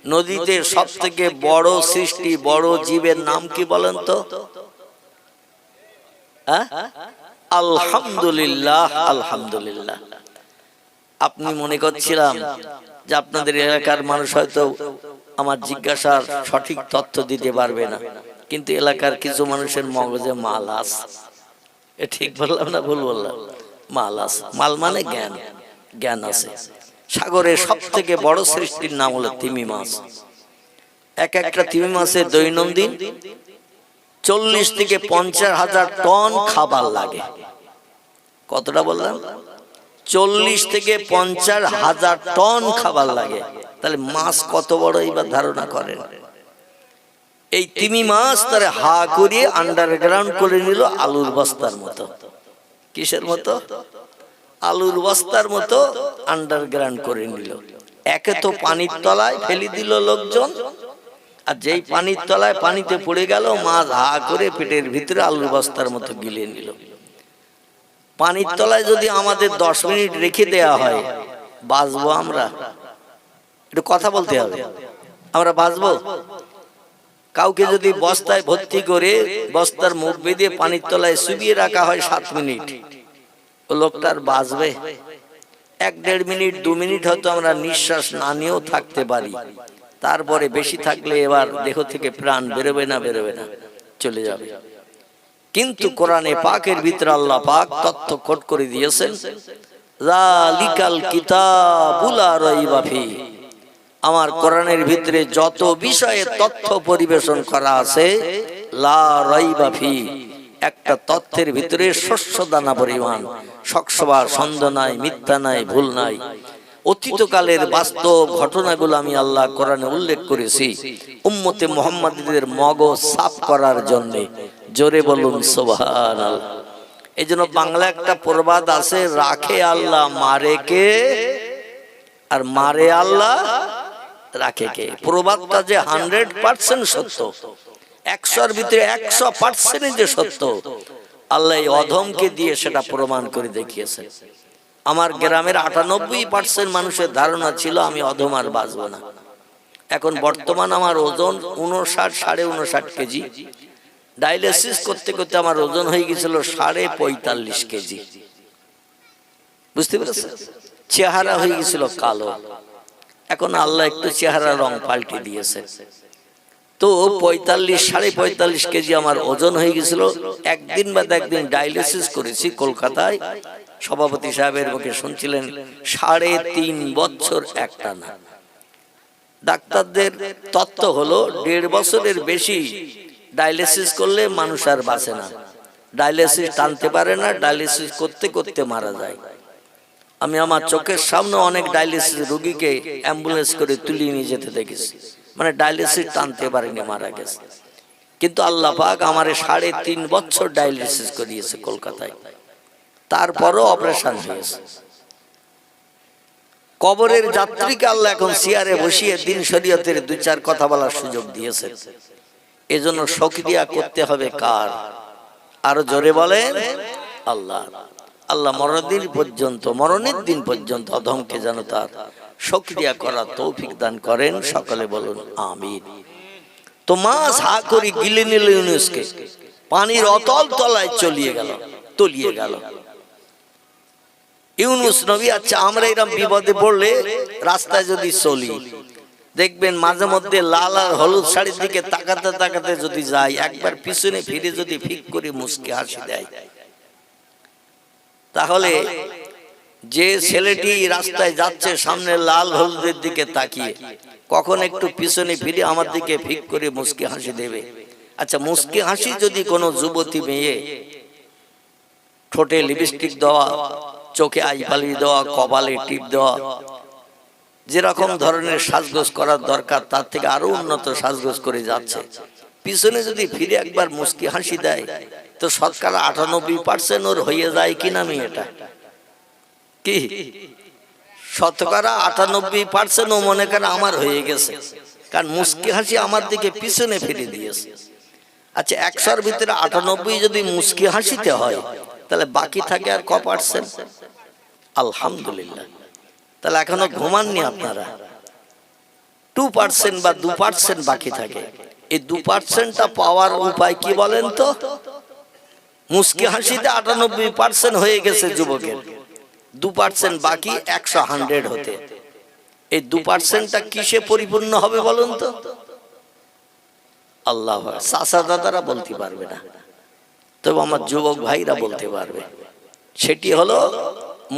Speaker 1: নদীতে সব থেকে বড় সৃষ্টি, বড় জীবের নাম কি বলেন তো? আলহামদুলিল্লাহ, আলহামদুলিল্লাহ। আপনি মনে করছিলাম যে আপনাদের এলাকার মানুষ হয়তো আমার জিজ্ঞাসার সঠিক তথ্য দিতে পারবে না, কিন্তু এলাকার কিছু মানুষের মগজে মাল আছে। এ ঠিক বললাম না ভুল বললাম? মাল আছে। মাল মানে জ্ঞান, জ্ঞান আছে। সাগরের সব থেকে বড় সৃষ্টির নাম হলো তিমি মাছ। এক একটা তিমি মাছের দৈনন্দিন 40 থেকে 50 হাজার টন খাবার লাগে। কতটা বললাম? 40 থেকে 50 হাজার টন খাবার লাগে। তাহলে মাছ কত বড় এবার ধারণা করেন। এই তিমি মাছ তারা হা করিয়ে আন্ডারগ্রাউন্ড করে নিল আলুর বস্তার মতো। কিসের মতো? আলুর বস্তার মতো আন্ডারগ্রাউন্ড করে নিল। একে তো পানির তলায় ফেলে দিল লোকজন, আর যেই পানির তলায় পানিতে পড়ে গেল, মাছ হা করে পেটের ভিতরে আলুর বস্তার মতো গিলে নিল। পানির তলায় যদি আমাদের 10 মিনিট রেখে দেয়া হয়, বাঁচবো আমরা? একটু কথা বলতে হবে। আমরা বাঁচবো? কাউকে যদি বস্তায় ভর্তি করে বস্তার মুখ বেঁধে পানির তলায় চুবিয়ে রাখা হয় 7 মিনিট, ও লোকটার বাঁচবে? 1-1.5 মিনিট 2 মিনিট হয়তো আমরা নিঃশ্বাস না নিয়েও থাকতে পারি। তারপরে বেশি থাকলে এবার দেহ থেকে প্রাণ বেরোবে না, বেরোবে না, চলে যাবে। কিন্তু কোরআনে পাকের ভিতরে আল্লাহ পাক তথ্য কোট করে দিয়েছেন, যালিকাল কিতাবু লা রাইবা ফি। আমার কোরআনের ভিতরে যত বিষয়ে তথ্য পরিবেশন করা আছে, লা রাইবা ফি, একটা তথ্যের ভিতরে শস্য দানা পরিমাণ, শকসবার সন্দেহ নাই, মিথ্যা নাই, ভুল নাই। অতীতকালের বাস্তব ঘটনাগুলো আমি আল্লাহ কোরআনে উল্লেখ করেছি উম্মতে মুহাম্মাদীদের মগজ সাফ করার জন্য। জোরে বলুন সুবহানাল্লাহ। এই জন্য বাংলা একটা প্রবাদ আছে, রাখে আল্লাহ মারে কে, আর মারে আল্লাহ রাখে কে। প্রবাদটা যে 100% সত্য, 100-এর ভিতরে 100% যে সত্য, আল্লাহ এই অধমকে দিয়ে সেটা প্রমাণ করে দেখিয়েছে। আমার গ্রামের 98% মানুষের ধারণা ছিল আমি অধম, আর বাঁচবো না। এখন বর্তমান আমার ওজন 59-59.5 কেজি। ডায়ালিসিস করতে করতে আমার ওজন হয়ে গেছিল 45.5 কেজি। বুঝতে পেরেছেন? চেহারা হয়ে গেছিল কালো। এখন আল্লাহ একটু চেহারা রং পাল্টে দিয়েছে। তো 45-45.5 কেজি আমার ওজন হয়ে গেছিল। একদিন বাদ একদিন ডায়ালিসিস করেছি কলকাতায়। সভাপতি সাহেবের মুখে শুনছিলেন 3.5 বছর একটানা। ডাক্তারদের তত্ত্ব হলো 1.5 বছরের বেশি ডায়ালিসিস করলে মানুষ আর বাঁচে না। ডায়ালিসিস টানতে পারে না, ডায়ালিসিস করতে করতে মারা যায়। আমি আমার চোখের সামনে অনেক ডায়ালিসিস রোগীকে অ্যাম্বুলেন্স করে তুলে নিয়ে যেতে দেখেছি, মানে ডায়ালিসিস টানতে পারেনি, মারা গেছে। কিন্তু আল্লাহ পাক আমারে 3.5 বছর ডায়ালিসিস করিয়েছে কলকাতায়। তারপরও অপারেশন হয়েছে। কবরের যাত্রীকে আল্লাহ এখন চেয়ারে বসিয়ে দিন শরীয়তের 2-4 কথা বলার সুযোগ দিয়েছে। এজন্য শুকরিয়া করতে হবে কার? আরো জোরে বলেন, আল্লাহ। আল্লাহ মরণের দিন পর্যন্ত অধমকে যেন তার শুকরিয়া করার তৌফিক দান করেন। সকলে বলুন আমিন। তো মাছ হা করে গিলে নিল ইউনুসকে, পানির অতল তলায় তলিয়ে গেল ইউনুস নবী। আচ্ছা, আমরা এরকম বিপদে পড়লে রাস্তায় যদি চলি, দেখবেন মাঝে মধ্যে লাল আর হলুদ শাড়ির দিকে তাকাতে তাকাতে যদি যাই, একবার পিছনে ফিরে যদি ফিক করে মুচকি হাসি দেয়, তাহলে যে ছেলেটি রাস্তায় যাচ্ছে সামনে লাল হলুদের দিকে তাকিয়ে, কখন একটু পিছনে ফিরে আমার দিকে ফিক করে মুচকি হাসি দেবে? আচ্ছা, মুচকি হাসি যদি কোনো যুবতী মেয়ে ঠোঁটে লিপস্টিক দেওয়া, চোখে আইপালি দেওয়া, কপালে টিপ দেওয়া, যেরকম ধরনের সাজগোজ করার দরকার তার থেকে আরো উন্নত সাজগোজ করে যাচ্ছে, পিছনে যদি ফিরে একবার মুচকি হাসি দেয়, তো শতকরা 98% ওর হয়ে যায় কিনা মেয়েটা? কি শতকরা 98% ও মনে করে আমার হয়ে গেছে, কারণ মুচকি হাসি আমার দিকে পিছনে ফিরে দিয়েছে। আচ্ছা, 100-এর ভিতরে 98 যদি মুচকি হাসিতে হয়, তাহলে বাকি থাকে আর ক পার্সেন্ট? আলহামদুলিল্লাহ। তাহলে এখনো ঘুমাননি আপনারা? 2% বা 2% বাকি থাকে। এই 2%টা পাওয়ার উপায় কি বলেন তো? মুস্কি হাসিতে 98% হয়ে গেছে যুবকের, 2% বাকি 100 হতে। এই 2%টা কিসে পরিপূর্ণ হবে বলুন তো? আল্লাহ, চাচা দাদারা বলতে পারবে না, তবে আমার যুবক ভাইরা বলতে পারবে। সেটি হলো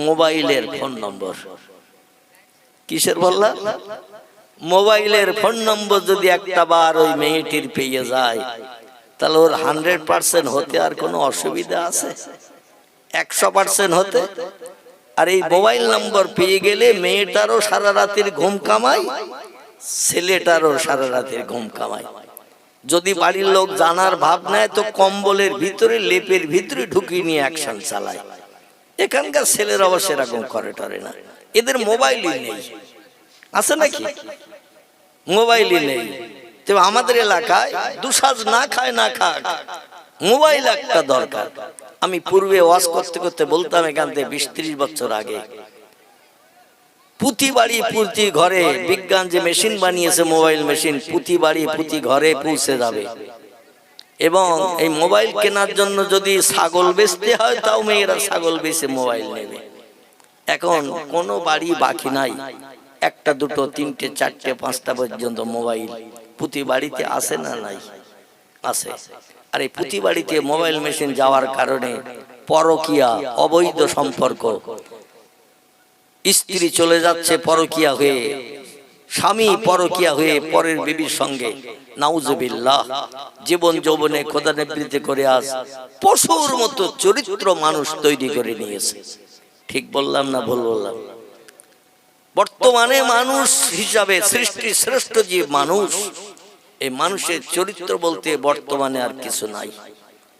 Speaker 1: মোবাইলের ফোন নম্বর। কিসের বললাম? মোবাইলের ফোন নম্বর যদি একটা বার ওই মেয়েটির পেয়ে যায়, তাহলে ওর 100% হতে আর কোনো অসুবিধা আছে? 100% হতে। আর এই মোবাইল নম্বর পেয়ে গেলে মেয়েটারও সারা রাতের ঘুম কামায়, ছেলেটারও সারা রাতের ঘুম কামায়। যদি বাড়ির লোক জানার ভাব নেয় তো কম্বলের ভিতরে, লেপের ভিতরে ঢুকিয়ে নিয়ে অ্যাকশন চালায়। এখানকার ছেলেরা অবশ্য এরকম করে টরে না, এদের মোবাইলই নেই, আছে নাকি? মোবাইলই নেই। তবে আমাদের এলাকায় দুসাজ না খায় না খাক, মোবাইল একটা দরকার। আমি পূর্বে ওয়াজ করতে করতে বলতাম, এখান থেকে 20-30 বছর আগে, প্রতি বাড়ি প্রতি ঘরে বিজ্ঞান যে মেশিন বানিয়েছে, মোবাইল মেশিন, প্রতি বাড়ি প্রতি ঘরে পৌঁছে যাবে। এবং এই মোবাইল কেনার জন্য যদি ছাগল বেচতে হয়, তাও মেয়েরা ছাগল বেচে মোবাইল নেবে। এখন কোনো বাড়ি বাকি নাই, একটা দুটো তিনটে চারটে পাঁচটা পর্যন্ত মোবাইল প্রতি বাড়িতে আছে না নাই? আছে। আর এই প্রতি বাড়িতে মোবাইল মেশিন যাওয়ার কারণে পরকীয়া, অবৈধ সম্পর্ক, স্ত্রী চলে যাচ্ছে পরকীয়া হয়ে, স্বামী পরকীয়া হয়ে পরের বিবির সঙ্গে, নাউজুবিল্লাহ। জীবন যৌবনে খোদা নিবৃত্তি করে আজ পশুর মতো চরিত্র মানুষ তৈরি করে নিয়েছে। ঠিক বললাম না ভুল বললাম? বর্তমানে মানুষ হিসাবে সৃষ্টির শ্রেষ্ঠ জীব মানুষ, এই মানুষের চরিত্র বলতে বর্তমানে আর কিছু নাই,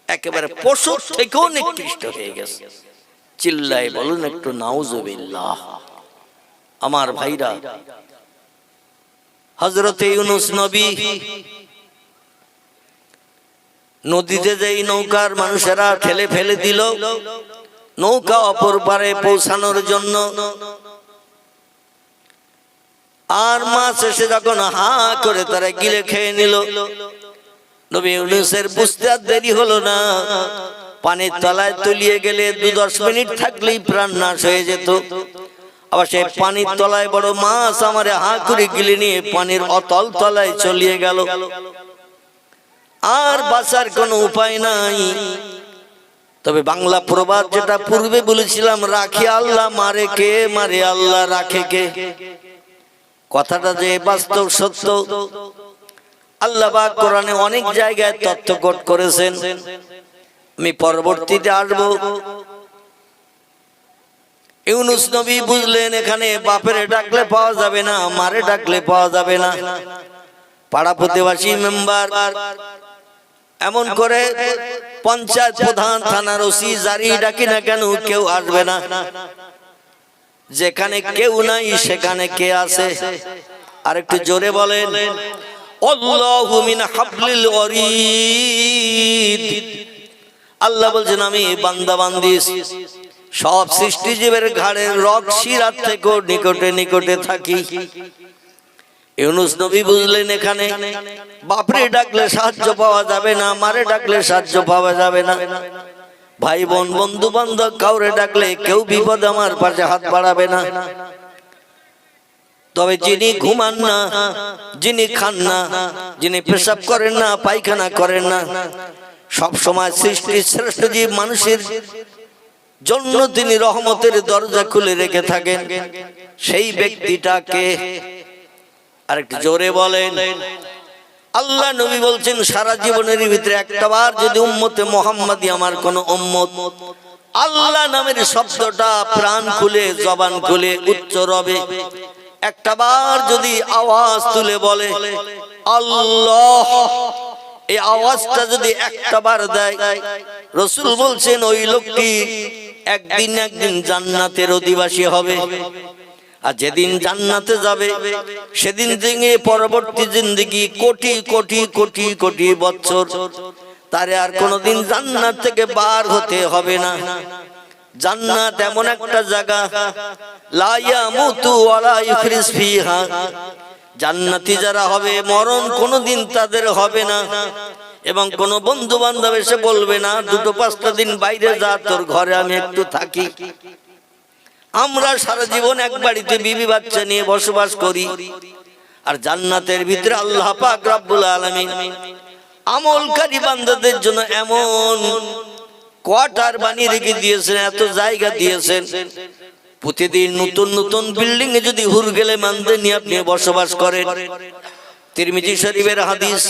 Speaker 1: একেবারে পশু থেকেও নিকৃষ্ট হয়ে গেছে। চিল্লাই বলুন একটু নাউজুবিল্লাহ। আমার ভাইরা, হযরতে ইউনূস নবী নদীতে যেই নৌকার মানুষেরা ঠেলে ফেলে দিল নৌকা অপর পারে পৌঁছানোর জন্য, আর মাছ এসে যখন হা করে তারা গিলে খেয়ে নিল, নবী ইউনূসের বুঝতে আর দেরি হলো না। পানির তলায় তলিয়ে গেলে 2-10 মিনিট থাকলেই প্রাণ নাশ হয়ে যেত। আবার সেই পানির তলায় বড় মাছ আমারে হা করে গিলে নিয়ে পানির অতল তলায় চলিয়ে গেল, আর বাঁচার কোনো উপায় নাই। তবে বাংলা প্রবাদ যেটা পূর্বে বলেছিলাম, রাখে আল্লাহ মারে কে, মারে আল্লাহ রাখে কে, কথাটা যে বাস্তব সত্য। আল্লাহ পাক কোরআনে অনেক জায়গায় তথ্য কোট করেছেন, আমি পরবর্তীতে আসবো। ইউনূস নবী বুঝলেন এখানে বাপের ডাকলে পাওয়া যাবে না, মারে ডাকলে পাওয়া যাবে না। পাড়া প্রতিবাসী মেম্বার, এমন করে পঞ্চায়েত প্রধান, থানার ওসি, জারি ডাকি না কেন কেউ আসবে না। যেখানে কেউ নাই সেখানে কে আছে? আর একটু জোরে বলেন, আল্লাহু মিন হাবলিল ওয়ারিদ। আল্লাহ বলছেন আমি বান্দা বান্দি সব সৃষ্টিজীবের ঘাড়ের রগ শিরার থেকে নিকটে নিকটে থাকি। ইউনূস নবী বুঝলেন এখানে বাপরে ডাকলে সাহায্য পাওয়া যাবে না, মারে ডাকলে সাহায্য পাওয়া যাবে না, ভাই বোন বন্ধু বান্ধব কাউরে ডাকলে কেউ বিপদ আমার পাশে হাত বাড়াবে না। তবে যিনি ঘুমান না, যিনি খান না, যিনি পেশাব করেন না, পায়খানা করেন না, সব সময় সৃষ্টির শ্রেষ্ঠ জীব মানুষের জন্য তিনি রহমতের দরজা খুলে রেখে থাকেন, সেই ব্যক্তিটাকে আরেকটু জোরে বলেন। আল্লাহ নবী বলছেন সারা জীবনের ভিতরে একটাবার যদি উম্মতে মুহাম্মাদি আমার কোন উম্মত আল্লাহ নামের শব্দটা প্রাণ খুলে জবান খুলে উচ্চ রবে একটাবার যদি আওয়াজ তুলে বলে আল্লাহ, এই আওয়াজটা যদি একটাবার দেয়, রাসূল বলছেন ওই লোকটি একদিন একদিন জান্নাতের অধিবাসী হবে। আর যেদিন জান্নাতে যাবে সেদিন থেকে পরবর্তী জিন্দেগি কোটি কোটি কোটি কোটি বছর তারে আর কোনোদিন জান্নাত থেকে বার হতে হবে না। জান্নাত এমন একটা জায়গা লা ইয়ামুতু ওয়া লা ইখরিজ ফিহা, জান্নাতি যারা হবে মরণ কোনোদিন তাদের হবে না, এবং কোন বন্ধু বান্ধব এসে বলবে না 2-5টা দিন বাইরে যা, তোর ঘরে আমি একটু থাকি। আমরা সারা জীবন এক বাড়িতে বিবি বাচ্চা নিয়ে বসবাস করি। আর জান্নাতের ভিতরে আল্লাহ পাক রব্বুল আলামিন আমলকারী বান্দাদের জন্য এমন কোয়ার্টার বানিয়ে রেখে দিয়েছেন, এত জায়গা দিয়েছেন, প্রতিদিন নতুন নতুন বিল্ডিং এ যদি হুরগেলে মানতে নিয়ে আপনি বসবাস করেন। তিরমিজি শরীফের হাদিস,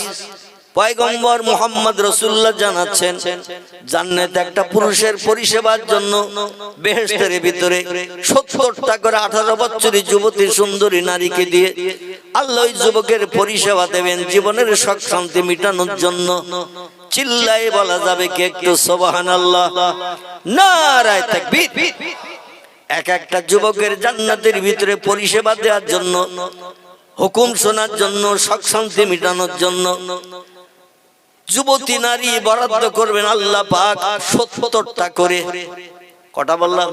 Speaker 1: পয়গম্বর মুহাম্মদ রাসূলুল্লাহ জানাচ্ছেন, জান্নাতে একটা পুরুষের পরিষেবার জন্য বেহেশতের ভিতরে 70টা করে 18 বছরের যুবতী সুন্দরী নারীকে দিয়ে আল্লাহ ওই যুবকের পরিষেবা দেবেন জীবনের শখ শান্তি মিটানোর জন্য। চিল্লাই বলা যাবে কি একটু সুবহানাল্লাহ, নারায়ে তাকবীর। এক একটা যুবকের জান্নাতের ভিতরে পরিষেবা দেওয়ার জন্য, হুকুম শোনার জন্য, শখ শান্তি মিটানোর জন্য যুবতী নারী বরাদ্দ করবেন আল্লাহ পাক 70টা করে। কটা বললাম?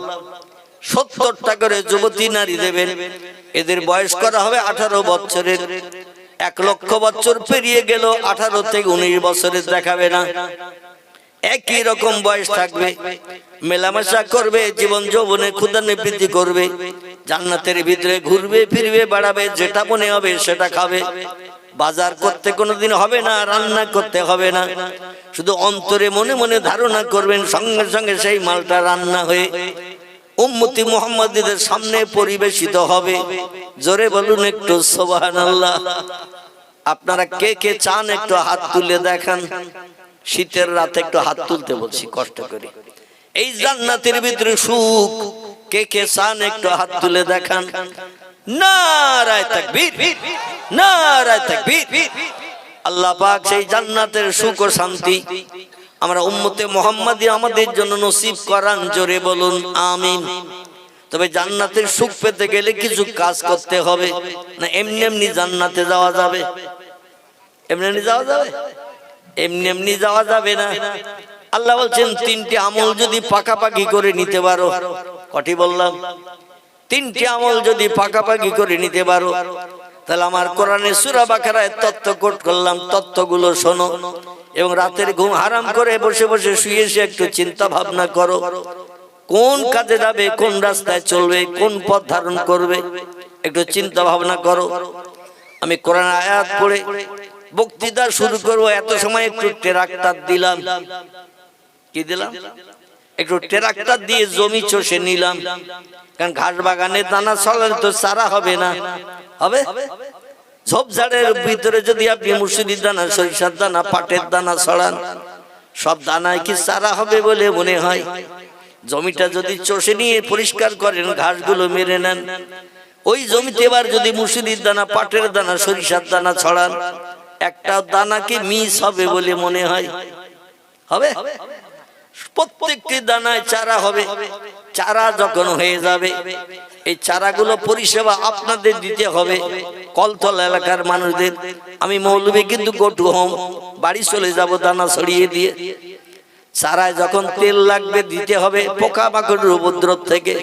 Speaker 1: 70টা করে যুবতী নারী দেবেন। এদের বয়স করা হবে 18 বছরের। 1 লক্ষ বছর পেরিয়ে গেল 18 থেকে 19 বছরের দেখাবে না, একই রকম বয়স থাকবে, মেলামেশা করবে, জীবন যৌবনে ক্ষুধা নিবৃত্তি করবে, জান্নাতের ভিতরে ঘুরবে ফিরবে বেড়াবে, যেটা মনে হবে সেটা খাবে। বাজার করতে কোনোদিন হবে না, রান্না করতে হবে না, শুধু অন্তরে মনে মনে ধারণা করবেন, সঙ্গে সঙ্গে সেই মালটা রান্না হয়ে উম্মতি মুহাম্মাদীদের সামনে পরিবেশিত হবে। জোরে বলুন একটু সুবহানাল্লাহ। আপনারা কে কে চান একটু হাত তুলে দেখান। শীতের রাতে একটু হাত তুলতে বলছি কষ্ট করে। এই জান্নাতের ভিতরে সুখ কে কে চান একটু হাত তুলে দেখান। নারায়ে তাকবীর, নারায়ে তাকবীর। আল্লাহ পাক সেই জান্নাতের সুখ ও শান্তি আমরা উম্মতে মুহাম্মাদী আমাদের জন্য নসিব করান। জোরে বলুন আমিন। তবে জান্নাতের সুখ পেতে গেলে কিছু কাজ করতে হবে, না এমনি এমনি জান্নাতে যাওয়া যাবে? এমনি এমনি যাওয়া যাবে? এমনি এমনি যাওয়া যাবে না। আল্লাহ বলছেন 3টি আমল যদি পাকাপাকি করে নিতে পারো। কটি বললাম? 3টি আমল যদি পাকাপাকি করে নিতে পারো, তাহলে আমার কোরআনের সূরা বাকারায় তত্ত্ব কোট করলাম, তত্ত্বগুলো শোনো এবং রাতের ঘুম হারাম করে বসে বসে শুয়ে শুয়ে একটু চিন্তা ভাবনা করো, কোন কাজে যাবে, কোন রাস্তায় চলবে, কোন পথ ধারণ করবে, একটু চিন্তা ভাবনা করো। আমি কোরআন আয়াত পড়ে বক্তৃতা শুরু করবো, এত সময় একটু ট্রাক্টর দিলাম। কি দিলাম? একটু ট্রাক্টর দিয়ে জমি চষে নিলাম, কারণ ঘাস বাগানে দানা ছড়ালে তো চারা হবে না। হবে? ঝোপঝাড়ের ভিতরে যদি আপনি মুসুরির দানা, সরিষার দানা, পাটের দানা ছড়ান, সব দানায় কি চারা হবে বলে মনে হয়? জমিটা যদি চষে নিয়ে পরিষ্কার করেন, ঘাসগুলো মেরে নেন, ওই জমিতে এবার যদি মুসুরির দানা, পাটের দানা, সরিষার দানা ছড়ান, একটা দানা কি মিস হবে বলে মনে হয়? হবে? প্রত্যেকটি দানায় চারা হবে। চারা যখন হয়ে যাবে, এই চারাগুলো পরিষেবা আপনাদের দিতে হবে, কলতল এলাকার মানুষদের। আমি মৌলবি কিন্তু গো টু হোম, বাড়ি চলে যাব দানা ছড়িয়ে দিয়ে। চারায় যখন তেল লাগবে দিতে হবে, পোকামাকড়ের উপদ্রব থেকে,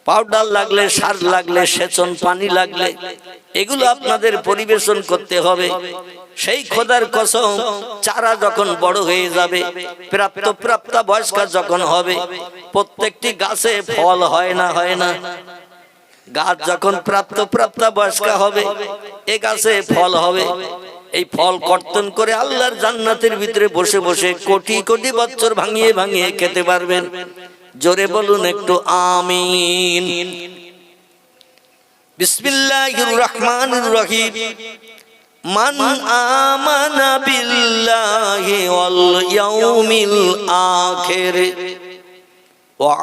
Speaker 1: পাউডার লাগলে, সার লাগলে, সেচন পানি লাগলে, এগুলো আপনাদের পরিবেশন করতে হবে। সেই খোদার কসম, চারা যখন বড় হয়ে যাবে, প্রাপ্তা বয়স্কা যখন হবে, প্রত্যেকটি গাছে ফল হয় না? হয় না? গাছ যখন প্রাপ্তা বয়স্কা হবে, এ গাছে ফল হবে। এই ফল কর্তন করে আল্লাহর জান্নাতের ভিতরে বসে বসে কোটি কোটি বছর ভাঙিয়ে ভাঙিয়ে খেতে পারবেন। জোরে বলুন একটু আমিন। বিসমিল্লাহির রহমানির রহিম। মান আমানা বিল্লাহি ওয়াল ইয়াউমিল আখির ওয়া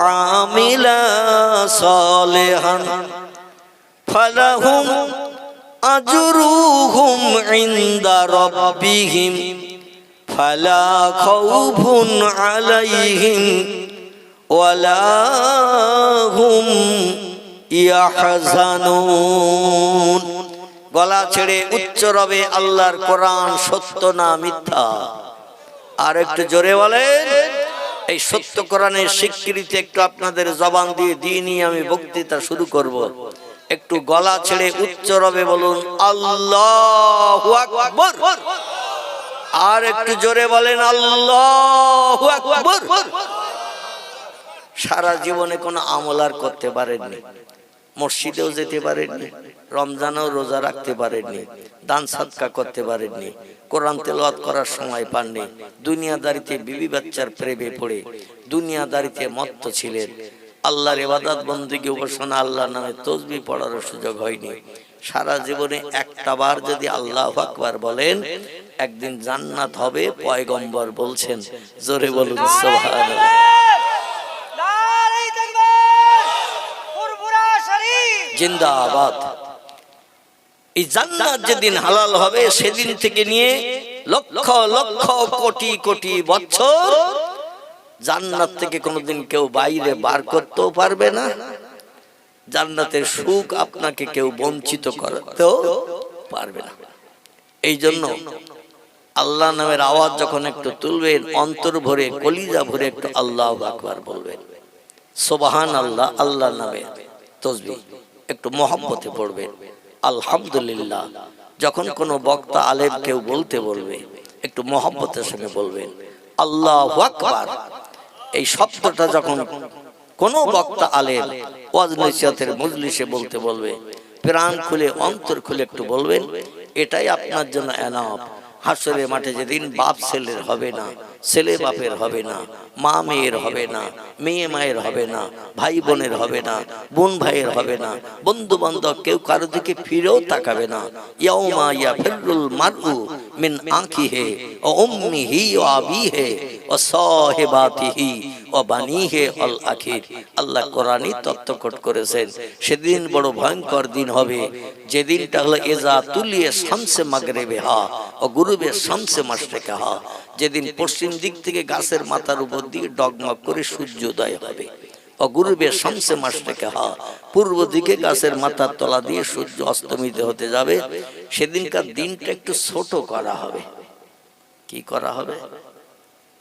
Speaker 1: আমিলা সালিহান ফালাহুম আজরুহুম ইনদা রাব্বিহিম ফালা খাউফুন আলাইহিম ওয়ালা হুম ইয়াহজানুন। গলা ছেড়ে উচ্চ রবে আল্লাহর কোরআন সত্য না মিথ্যা? আর একটু জোরে বলেন। এই সত্য কোরআনের স্বীকৃতি একটু আপনাদের জবান দিয়ে দিয়ে নিয়ে আমি বক্তৃতা শুরু করব। একটু গলা ছেড়ে উচ্চ রবে বলুন আল্লাহু আকবার। আর একটু জোরে বলেন আল্লাহু আকবার। সারা জীবনে কোনো আমল আর করতে পারেননি, মসজিদেও যেতে পারেননি, রমজানেও রোজা রাখতে পারেননি, দান সাদকা করতে পারেননি, কোরআন তেলাওয়াত করার সময় পাননি, দুনিয়াদারিতে বিবি বাচ্চার প্রেমে পড়ে দুনিয়াদারিতে মত্ত ছিলেন, আল্লাহর ইবাদত বন্দেগী উপাসনা আল্লাহর নামে তাসবিহ পড়ার সুযোগ হয়নি। সারা জীবনে একটা বার যদি আল্লাহু আকবার বলেন, একদিন জান্নাত হবে, পয়গম্বর বলছেন। জোরে বলুন সুবহানাল্লাহ। জিন্দাবাদ। এই জান্নাত যেদিন হালাল হবে সেদিন থেকে নিয়ে লক্ষ লক্ষ কোটি কোটি বছর জান্নাত থেকে কোনোদিন কেউ বাইরে বার করতেও পারবে না। জান্নাতের সুখ আপনাকে কেউ বঞ্চিত করতেও পারবে না। এই জন্য আল্লাহ নামের আওয়াজ যখন একটু তুলবেন, অন্তর ভরে কলিজা ভরে একটু আল্লাহু আকবার বলবেন, সুবহানাল্লাহ। আল্লাহর নামে তাসবিহ একটু মহব্বতে পড়বেন, আলহামদুলিল্লাহ। যখন কোনো বক্তা আলেম কেউ বলতে বলবে, একটু মহব্বতের সঙ্গে বলবেন আল্লাহু আকবার। এই শব্দটা যখন কোনো বক্তা আলেম ওয়াজ নসিহতের মজলিসে বলতে বলবে, প্রাণ খুলে অন্তর খুলে একটু বলবেন, এটাই আপনার জন্য এনাফ। হাসরের মাঠে যেদিন বাপ ছেলের হবে না, ছেলে বাপের হবে না, মা মেয়ের হবে না, মেয়ে মায়ের হবে না, ভাই বোনের হবে না, বোন ভাইয়ের হবে না, বন্ধু বান্ধব কেউ কারো দিকে ফিরেও তাকাবে না। ইয়াউমা ইয়াফিরুল মারউ মিন আখিহি ওয়া উম্মিহি ওয়া আবিহি ওয়া সাহিবাতিহি ওয়া বানিহি আল আখির। আল্লাহ কোরআনই তত্ত্বকট করেছেন। সেদিন বড় ভয়ঙ্কর দিন হবে, যেদিনটা হলো ইজা তুলিয়া শামসে মাগরিবিহা ও গুরুবে শামসে মাশরিকিহা। যেদিন পশ্চিম দিক থেকে গাছের মাথার উপর দিয়ে ডগমগ করে সূর্যোদয় হবে, ও গুরুবে শামসে মাশরিকিহা, পূর্ব দিকে গাছের মাথার তলা দিয়ে সূর্য অস্তমিত হতে যাবে। সেদিনকার দিনটা একটু ছোট করা হবে। কি করা হবে?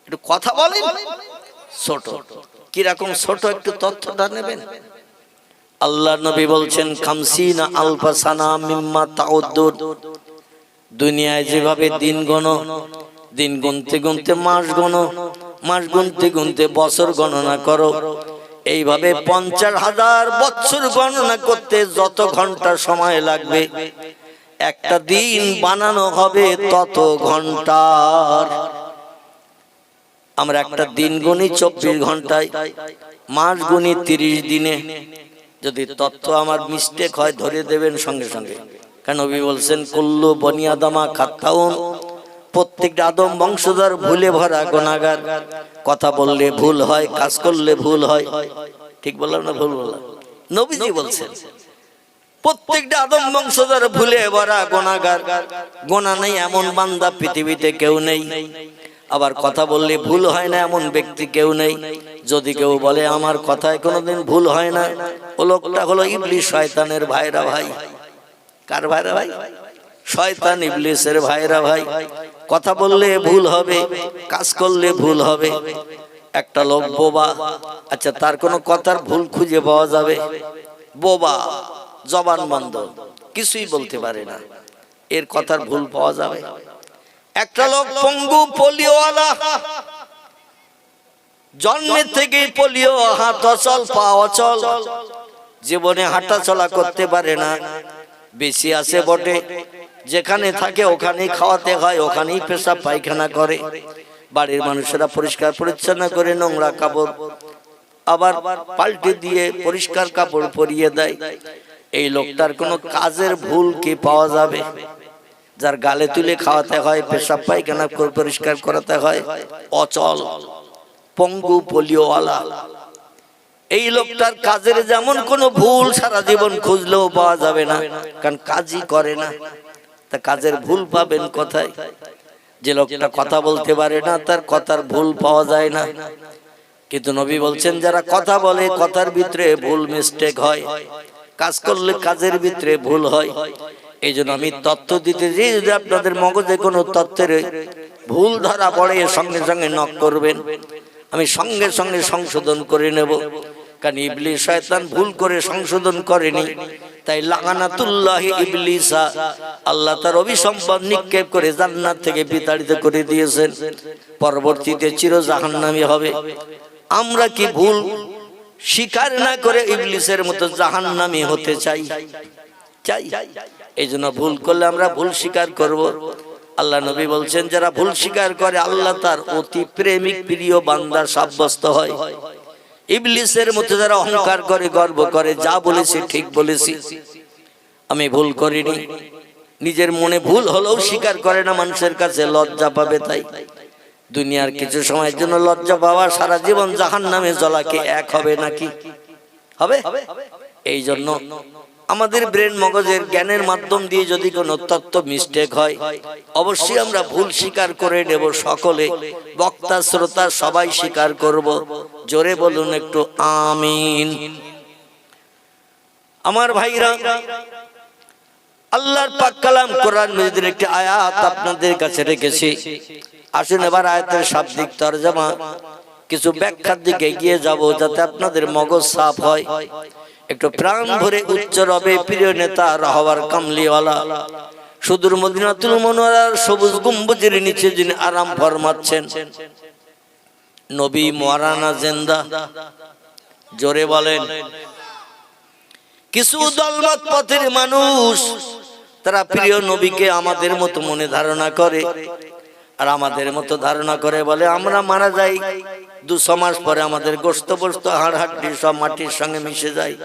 Speaker 1: একটু কথা বলেন। ছোট কিরকম ছোট, একটু তথ্যটা নেবেন। আল্লাহ নবী বলছেন খামসিনা আলফা সানা মিম্মা তাউদ্দুন। দুনিয়ায় যেভাবে দিন গণো, দিন গুনতে গুনতে মাস গণো, মাস গুনতে গুনতে বছর গণনা করো, এইভাবে 50,000 বছর গণনা করতে যত ঘন্টা সময় লাগবে, একটা দিন বানানো হবে তত ঘন্টার। আমরা একটা দিন গুনি 24 ঘন্টায়, মাস গুনি 30 দিনে। যদি তত্ত্ব আমার মিস্টেক হয় ধরে দেবেন সঙ্গে সঙ্গে। কারণ নবী বলছেন কুল্লু বনি আদমা খাত্তাউন, প্রত্যেকটা আদম বংশধর ভুলে ভরা গুনাহগার। কথা বললে ভুল হয়, কাজ করলে ভুল হয়। ঠিক বললাম না ভুল বললাম? নবীজি বলছেন প্রত্যেকটা আদম বংশধর ভুলে ভরা গুনাহগার। গোনা নেই এমন বান্দা পৃথিবীতে কেউ নেই। আবার কথা বললে ভুল হয় না এমন ব্যক্তি কেউ নেই। যদি কেউ বলে আমার কথায় কোনোদিন ভুল হয় না, ও লোকটা হলো ইবলিস, শয়তানের ভাইরা ভাই। কার ভাইরা ভাই? শয়তান ইবলিসের ভাইরা ভাই। কথা বললে ভুল হবে, কাজ করলে ভুল হবে। একটা লোক বোবা, আচ্ছা তার কোনো কথার ভুল খুঁজে পাওয়া যাবে? বোবা, জবান বন্ধ, কিছুই বলতে পারে না, এর কথার ভুল পাওয়া যাবে? একটা লোক পঙ্গু, পোলিওওয়ালা, জন্মের থেকে পোলিও, হাত অচল, পা অচল, জীবনে হাঁটা চলা করতে পারে না। বেশি আছে বটে, যেখানে থাকে ওখানেই খাওয়াতে হয়, ওখানেই পেশাব পায়খানা করে। বাড়ির মানুষেরা পরিষ্কার পরিচ্ছন্ন করে নোংরা কাপড় আবার পাল্টে দিয়ে পরিষ্কার কাপড় পরিয়ে দেয়। এই লোকটার কোনো কাজের ভুল কি পাওয়া যাবে? যার গালে তুলে খাওয়াতে হয়, পেশাব পায়খানা করে পরিষ্কার করাতে হয়, অচল, পঙ্গু, পোলিওওয়ালা, এই লোকটার কাজের যেমন কোনো ভুল সারা জীবন খুঁজলেও পাওয়া যাবে না, কারণ কাজই করে না। তা কাজের ভুল পাবেন কোথায়? যে লোকটা কথা বলতে পারে না তার কথার ভুল পাওয়া যায় না। কিন্তু নবী বলছেন যারা কথা বলে কথার ভিতরে ভুল মিস্টেক হয়, কাজ করলে কাজের ভিতরে ভুল হয়। এই জন্য আমি তথ্য দিতে যে যদি আপনাদের মগজে কোনো তথ্যের ভুল ধরা পড়ে সঙ্গে সঙ্গে নক করবেন, আমি সঙ্গে সঙ্গে সংশোধন করে নেব। কারণ ইবলিস শয়তান ভুল করে সংশোধন করেনি, তাই লাগানাতুল্লাহি ইবলিসা, আল্লাহ তার অভিসম্পাদ নিক্ষেপ করে জান্নাত থেকে বিতাড়িত করে দিয়েছেন, পরবর্তীতে চির জাহান্নামী হবে। আমরা কি ভুল স্বীকার না করে ইবলিসের মতো জাহান্নামী হতে চাই? এই জন্য ভুল করলে আমরা ভুল স্বীকার করব। আল্লাহ নবী বলছেন, যারা ভুল স্বীকার করে আল্লাহ তার অতি প্রেমিক প্রিয় বান্দা সাব্যস্ত হয়। ইবলিসের মতো যারা অহংকার করে, গর্ব করে, যা বলেছি ঠিক বলেছি, আমি ভুল করিনি, নিজের মনে ভুল হলেও স্বীকার করে না, মানুষের কাছে লজ্জা পাবে, তাই দুনিয়ার কিছু সময়ের জন্য লজ্জা পাওয়া সারা জীবন জাহান্নামে জ্বলাকে এক হবে নাকি? হবে? এই জন্য আমাদের ব্রেন মগজের জ্ঞানের মাধ্যম দিয়ে যদি কোনো তত্ত্ব মিস্টেক হয়, অবশ্যই আমরা ভুল স্বীকার করে নেব। সকলে, বক্তা শ্রোতা সবাই স্বীকার করব। জোরে বলুন একটু আমিন। আমার ভাইরা, আল্লাহর পাক কালাম কোরআন মাজিদের একটি আয়াত আপনাদের কাছে রেখেছি। আসুন এবার আয়াতের শাব্দিক তরজমা কিছু ব্যাখ্যার দিকে এগিয়ে যাব, যাতে আপনাদের মগজ সাফ হয়। একটু প্রাণ ভরে উচ্চ রবে প্রিয় নেতা রাহবার কামলিওয়ালা সুদূর মদিনাতুল মুনাওয়ারার সবুজ গম্বুজের নিচে যিনি আরাম ফরমাচ্ছেন, নবী মাওলানা জিন্দা। জোরে বলেন। কিছু দলমত পথের মানুষ তারা প্রিয় নবীকে আমাদের মতো মনে ধারণা করে, আর আমাদের মতো ধারণা করে বলে আমরা মারা যাই 200 মাস পরে আমাদের গোশত বস্ত হাড় হাড্ডি সব মাটির সঙ্গে মিশে যায়,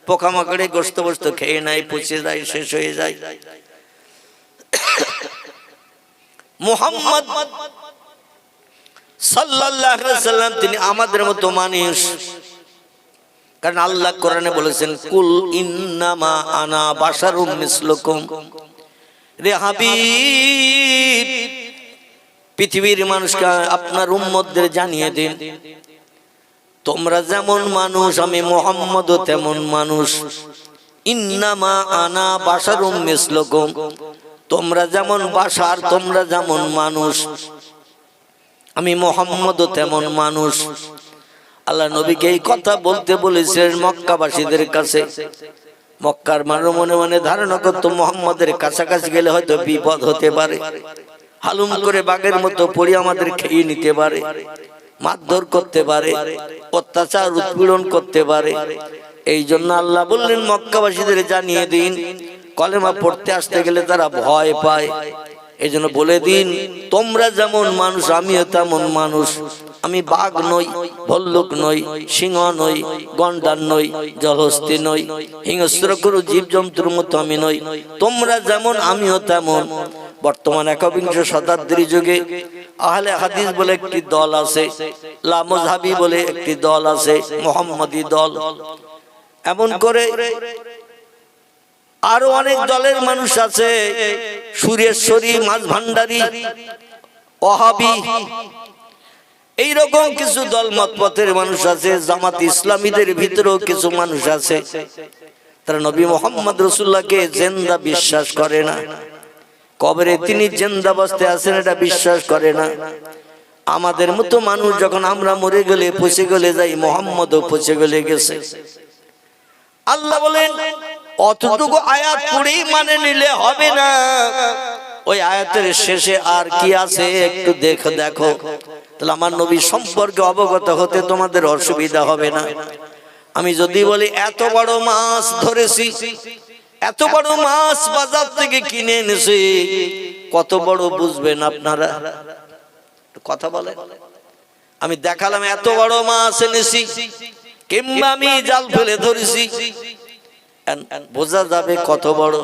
Speaker 1: পোকামাকড়ে গোশত বস্ত খেয়ে নেয়, পচে যায়, শেষ হয়ে যায়। মুহাম্মদ সাল্লাল্লাহু আলাইহি ওয়াসাল্লাম তিনি আমাদের মতো মানুষ, কারণ আল্লাহ কোরআনে বলেছেন, কুল ইন্নামা আনা বাশারুম মিসলুকুম। রে হাবিব, পৃথিবীর মানুষকে আপনার উম্মতদের জানিয়ে দিন, তোমরা যেমন মানুষ আমি মুহাম্মদও তেমন মানুষ। ইন্নামা আনা বাশারুম মিসলুকুম, তোমরা যেমন বাশার, তোমরা যেমন মানুষ, আমি মুহাম্মদও তেমন মানুষ। আল্লাহ নবীকে এই কথা বলতে বলেছিলেন মক্কাবাসীদের কাছে। মক্কার মানুষ মনে মনে ধারণা করতো মুহাম্মদের কাছাকাছি গেলে হয়তো বিপদ হতে পারে, হালুম করে বাঘের মতো পড়ে আমাদের খেয়ে নিতে পারে, মারধর করতে পারে, অত্যাচার উৎপীড়ন করতে পারে। এই জন্য আল্লাহ বললেন মক্কাবাসীদের জানিয়ে দিন, কলেমা পড়তে আসতে গেলে তারা ভয় পায়। এই জন্য বলে দিন, তোমরা যেমন মানুষ আমিও তেমন মানুষ। আমি বাঘ নই, ভল্লুক নই, সিংহ নই, গন্ডার নই, জলহস্তি নই, হিংস্র কোনো জীবজন্তুর মতো আমি নই। তোমরা যেমন আমিও তেমন। বর্তমান একবিংশ শতাব্দীর যুগে আহলে হাদিস বলে একটি দল আছে, লামজহাবি বলে একটি দল আছে, মুহাম্মাদি দল, এমন করে আরো অনেক দলের মানুষ আছে, সুরেশ্বরী, মাঝ ভান্ডারী, ওয়াহাবি, এইরকম কিছু দল মত পথের মানুষ আছে। জামাত ইসলামীদের ভিতরেও কিছু মানুষ আছে, তারা নবী মুহাম্মদ রাসূলুল্লাহকে জিন্দা বিশ্বাস করে না, কবরে তিনি জিন্দা অবস্থায় আছেন এটা বিশ্বাস করে না। আমাদের মতো মানুষ যখন আমরা মরে গেলে পচে গলে যাই, মুহাম্মদও পচে গলে গেছে। আল্লাহ বলেন অতটুকু আয়াত পড়েই মানে নিলে হবে না, ওই আয়াতের শেষে আর কি আছে একটু দেখো, তাহলে আমার নবী সম্পর্কে অবগত হতে তোমাদের অসুবিধা হবে না। আমি যদি বলি এত বড় মাছ ধরেছি, এত বড় মাছ বাজার থেকে কিনে এনেছি, কত বড় বুঝবেন আপনারা? কথা বলে। আমি দেখালাম এত বড় মাছ এনেছি, কিংবা আমি জাল ফেলে ধরেছি, বোঝা যাবে কত বড়?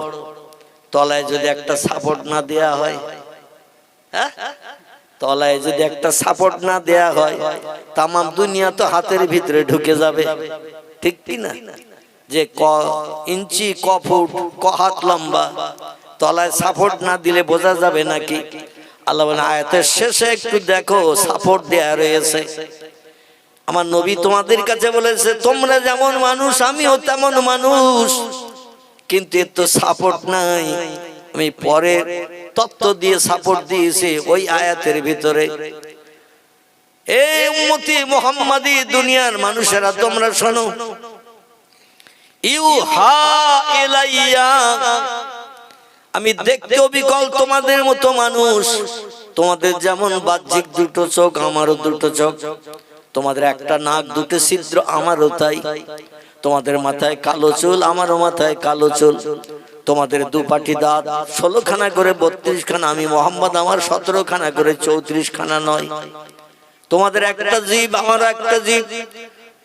Speaker 1: তলায় যদি একটা সাপোর্ট না দেয়া হয়, হ্যাঁ, তলায় যদি একটা সাপোর্ট না দেয়া হয়, তামাম দুনিয়া তো হাতের ভিতরে ঢুকে যাবে, ঠিক কি না? যে ক ইঞ্চি, ক ফুট, ক হাত লম্বা, তলায় সাপোর্ট না দিলে বোঝা যাবে নাকি? আল্লাহ বলেন আয়াতের শেষে একটু দেখো, সাপোর্ট দেয়া রয়েছে। আমার নবী তোমাদের কাছে বলেছে তোমরা যেমন মানুষ আমিও তেমন মানুষ, কিন্তু এর তো সাপোর্ট নাই। আমি পরে তত্ত্ব দিয়ে সাপোর্ট দিয়েছি ওই আয়াতের ভিতরে। এই উম্মতি মুহাম্মাদি দুনিয়ার মানুষেরা তোমরা শোনো, ইউহা ইলাইয়া, আমি দেখতে অবিকল তোমাদের মতো মানুষ। তোমাদের যেমন বাহ্যিক দুটো চোখ, আমারও দুটো চোখ। তোমাদের একটা নাক, দুটো ছিদ্র, আমারও তাই। তোমাদের মাথায় কালো চুল, আমারও মাথায় কালো চুল। তোমাদের দুপাটি দাঁত 16 খানা করে 32 খানা, আমি মোহাম্মদ আমার 17 খানা করে 34 খানা নয়। তোমাদের একটা জীব, আমারও একটা জীব।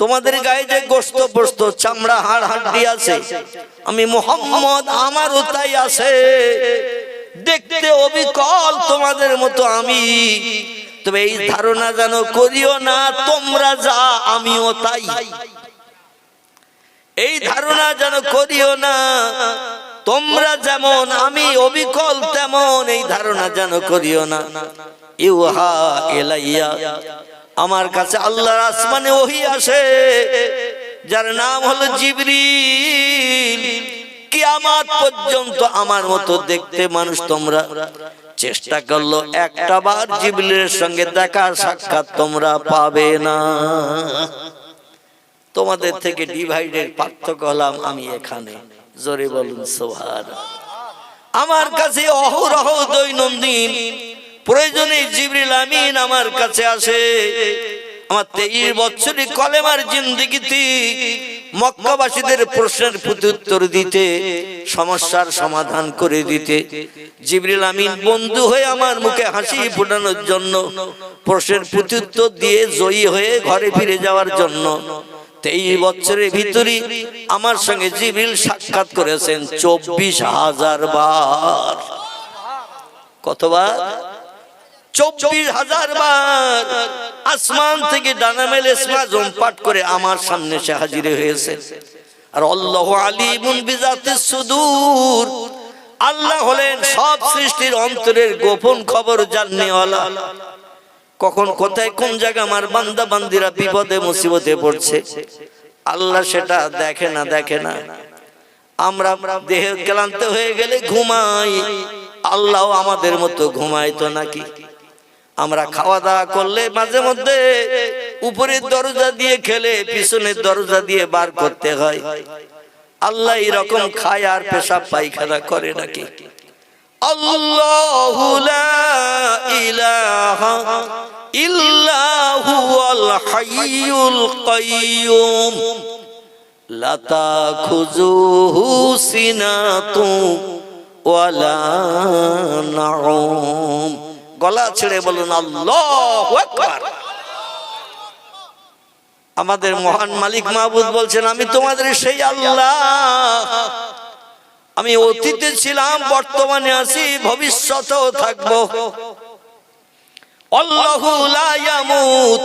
Speaker 1: তোমাদের গায়ে যে গোশত পোস্ত চামড়া হাড় হাড্ডি আছে, আমি মুহাম্মদ আমারও তাই আছে। দেখতে অবিকল তোমাদের মতো আমি, তবে এই ধারণা যেন করিও না তোমরা যা আমিও তাই। এই ধারণা যেন করিও না তোমরা যেমন আমি অবিকল তেমন, এই ধারণা যেন করিও না। ইউহা ইলাইয়া, আমার কাছে আল্লাহর আসমানে ওহী আসে, যার নাম হলো জিবরিল। কিয়ামত পর্যন্ত আমার মতো দেখতে মানুষ তোমরা চেষ্টা করলো একটা বার জিবরিলের সঙ্গে দেখা সাক্ষাৎ তোমরা পাবে না। তোমাদের থেকে ডিভাইডের পার্থক্য হলাম আমি এখানে। জোরে বলুন সুবহানাল্লাহ। আমার কাছে অহরহ দৈনন্দিন প্রয়োজনে জিবরিল আমিন আমার কাছে আসে। আমার 23 বছরের কলেমার জিন্দেগিতে মক্কাবাসীদের প্রশ্নের প্রত্যুত্তর দিতে, সমস্যার সমাধান করে দিতে জিবরিল আমিন বন্ধু হয়ে আমার মুখে হাসি ফোটানোর জন্য, প্রশ্নের প্রত্যুত্তর দিয়ে জয়ী হয়ে ঘরে ফিরে যাওয়ার জন্য 23 বছরের ভিতরে আমার সঙ্গে জিবরিল সাক্ষাৎ করেছেন 24,000 বার। কতবার? 24,000 বার। আসমান থেকে ডানা মেলে সাজম পাঠ করে আমার সামনে সে হাজির হয়েছে। আর আল্লাহু আলিমুন বিজাতিস সুদূর, আল্লাহ হলেন সব সৃষ্টির অন্তরের গোপন খবর জানেওয়ালা। কখন কোথায় কোন জায়গা আমার বান্দা বান্দিরা বিপদে মুসিবতে পড়ছে আল্লাহ সেটা দেখে না। আমরা দেহ ক্লান্ত হয়ে গেলে ঘুমাই, আল্লাহ আমাদের মতো ঘুমাইতো নাকি? আমরা খাওয়া দাওয়া করলে মাঝে মধ্যে উপরের দরজা দিয়ে খেলে পিছনের দরজা দিয়ে বার করতে হয়। আল্লাহ এরকম খায় আর পেশাব পায়খানা করে নাকি? আল্লাহু লা ইলাহা ইল্লা হুয়াল হাইয়ুল কাইয়্যুম লা তাখুযুহু সিনাতুন ওয়ালা নাউম। গলা ছেড়ে বলুন আল্লাহু আকবার। আমাদের মহান মালিক মাবুদ বলছেন, আমি তোমাদের সেই আল্লাহ, আমি অতীতে ছিলাম, বর্তমানে আছি, ভবিষ্যতেও থাকবো। আল্লাহু লা ইয়ামুত,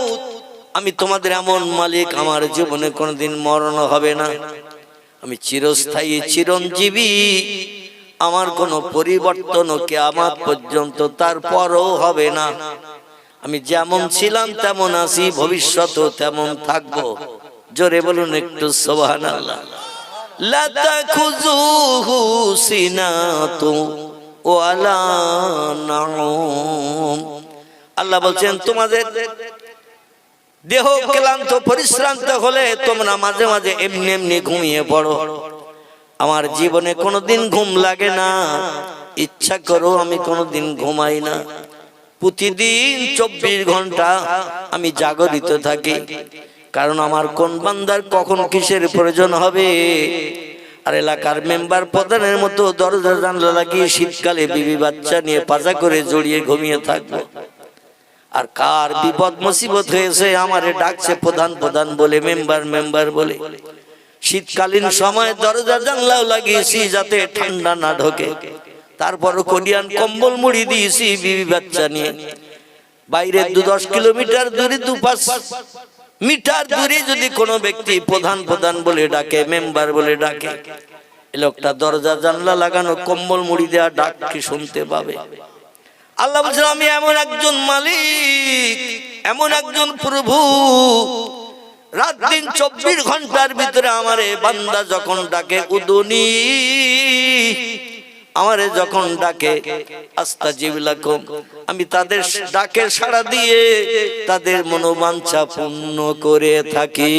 Speaker 1: আমি তোমাদের এমন মালিক, আমার জীবনে কোনোদিন মরণ হবে না। আমি চিরস্থায়ী চিরঞ্জীবী, আমার কোনো পরিবর্তন কিয়ামত পর্যন্ত তারপরও হবে না। আমি যেমন ছিলাম তেমন আছি, ভবিষ্যতেও তেমন থাকবো। জোরে বলুন একটু সুবহানাল্লাহ। লা তাখুযুহু সিনাতুন ওয়ালা নাউম। আল্লাহ বলছেন, তোমাদের দেহ ক্লান্ত পরিশ্রান্ত হলে তোমরা মাঝে মাঝে এমনি এমনি ঘুমিয়ে পড়ো। আমার জীবনে কোনোদিন ঘুম লাগে না, ইচ্ছা করো আমি কোনোদিন ঘুমাই না। প্রতিদিন 24 ঘন্টা আমি জাগরিত থাকি, কারণ আমার কোন বান্দার কখন কিসের প্রয়োজন হবে। আর এলাকার মেম্বার প্রধানের মতো দরজা জানলা লাগিয়ে শীতকালে বিবি বাচ্চা নিয়ে পাজা করে জড়িয়ে ঘুমিয়ে থাকবো। আর কার বিপদ মুসিবত হয়েছে আমারে ডাকছে প্রধান প্রধান বলে, মেম্বার বলে। শীতকালীন সময় দরজা জানলাও লাগিয়েছি যাতে ঠান্ডা না ঢোকে। তারপরও কোরিয়ান কম্বল মুড়ি দিয়েছি বিবি বাচ্চা নিয়ে। বাইরে 2-10 কিলোমিটার দূরে 2-5 মিটার দূরে যদি কোনো ব্যক্তি প্রধান বলে ডাকে, মেম্বার বলে ডাকে, এই লোকটা দরজা জানলা লাগানো কম্বল মুড়ি দেওয়া ডাক কি শুনতে পাবে? আল্লাহ বলছেন, আমি এমন একজন মালিক, এমন একজন প্রভু, রাত দিন 24 ঘন্টার ভিতরে আমারে বান্দা যখন ডাকে উদুনি, আমারে যখন ডাকে আস্তাজিব লাকুম, আমি তাদের ডাকে সাড়া দিয়ে তাদের মনোবাঞ্ছা পূর্ণ করে থাকি।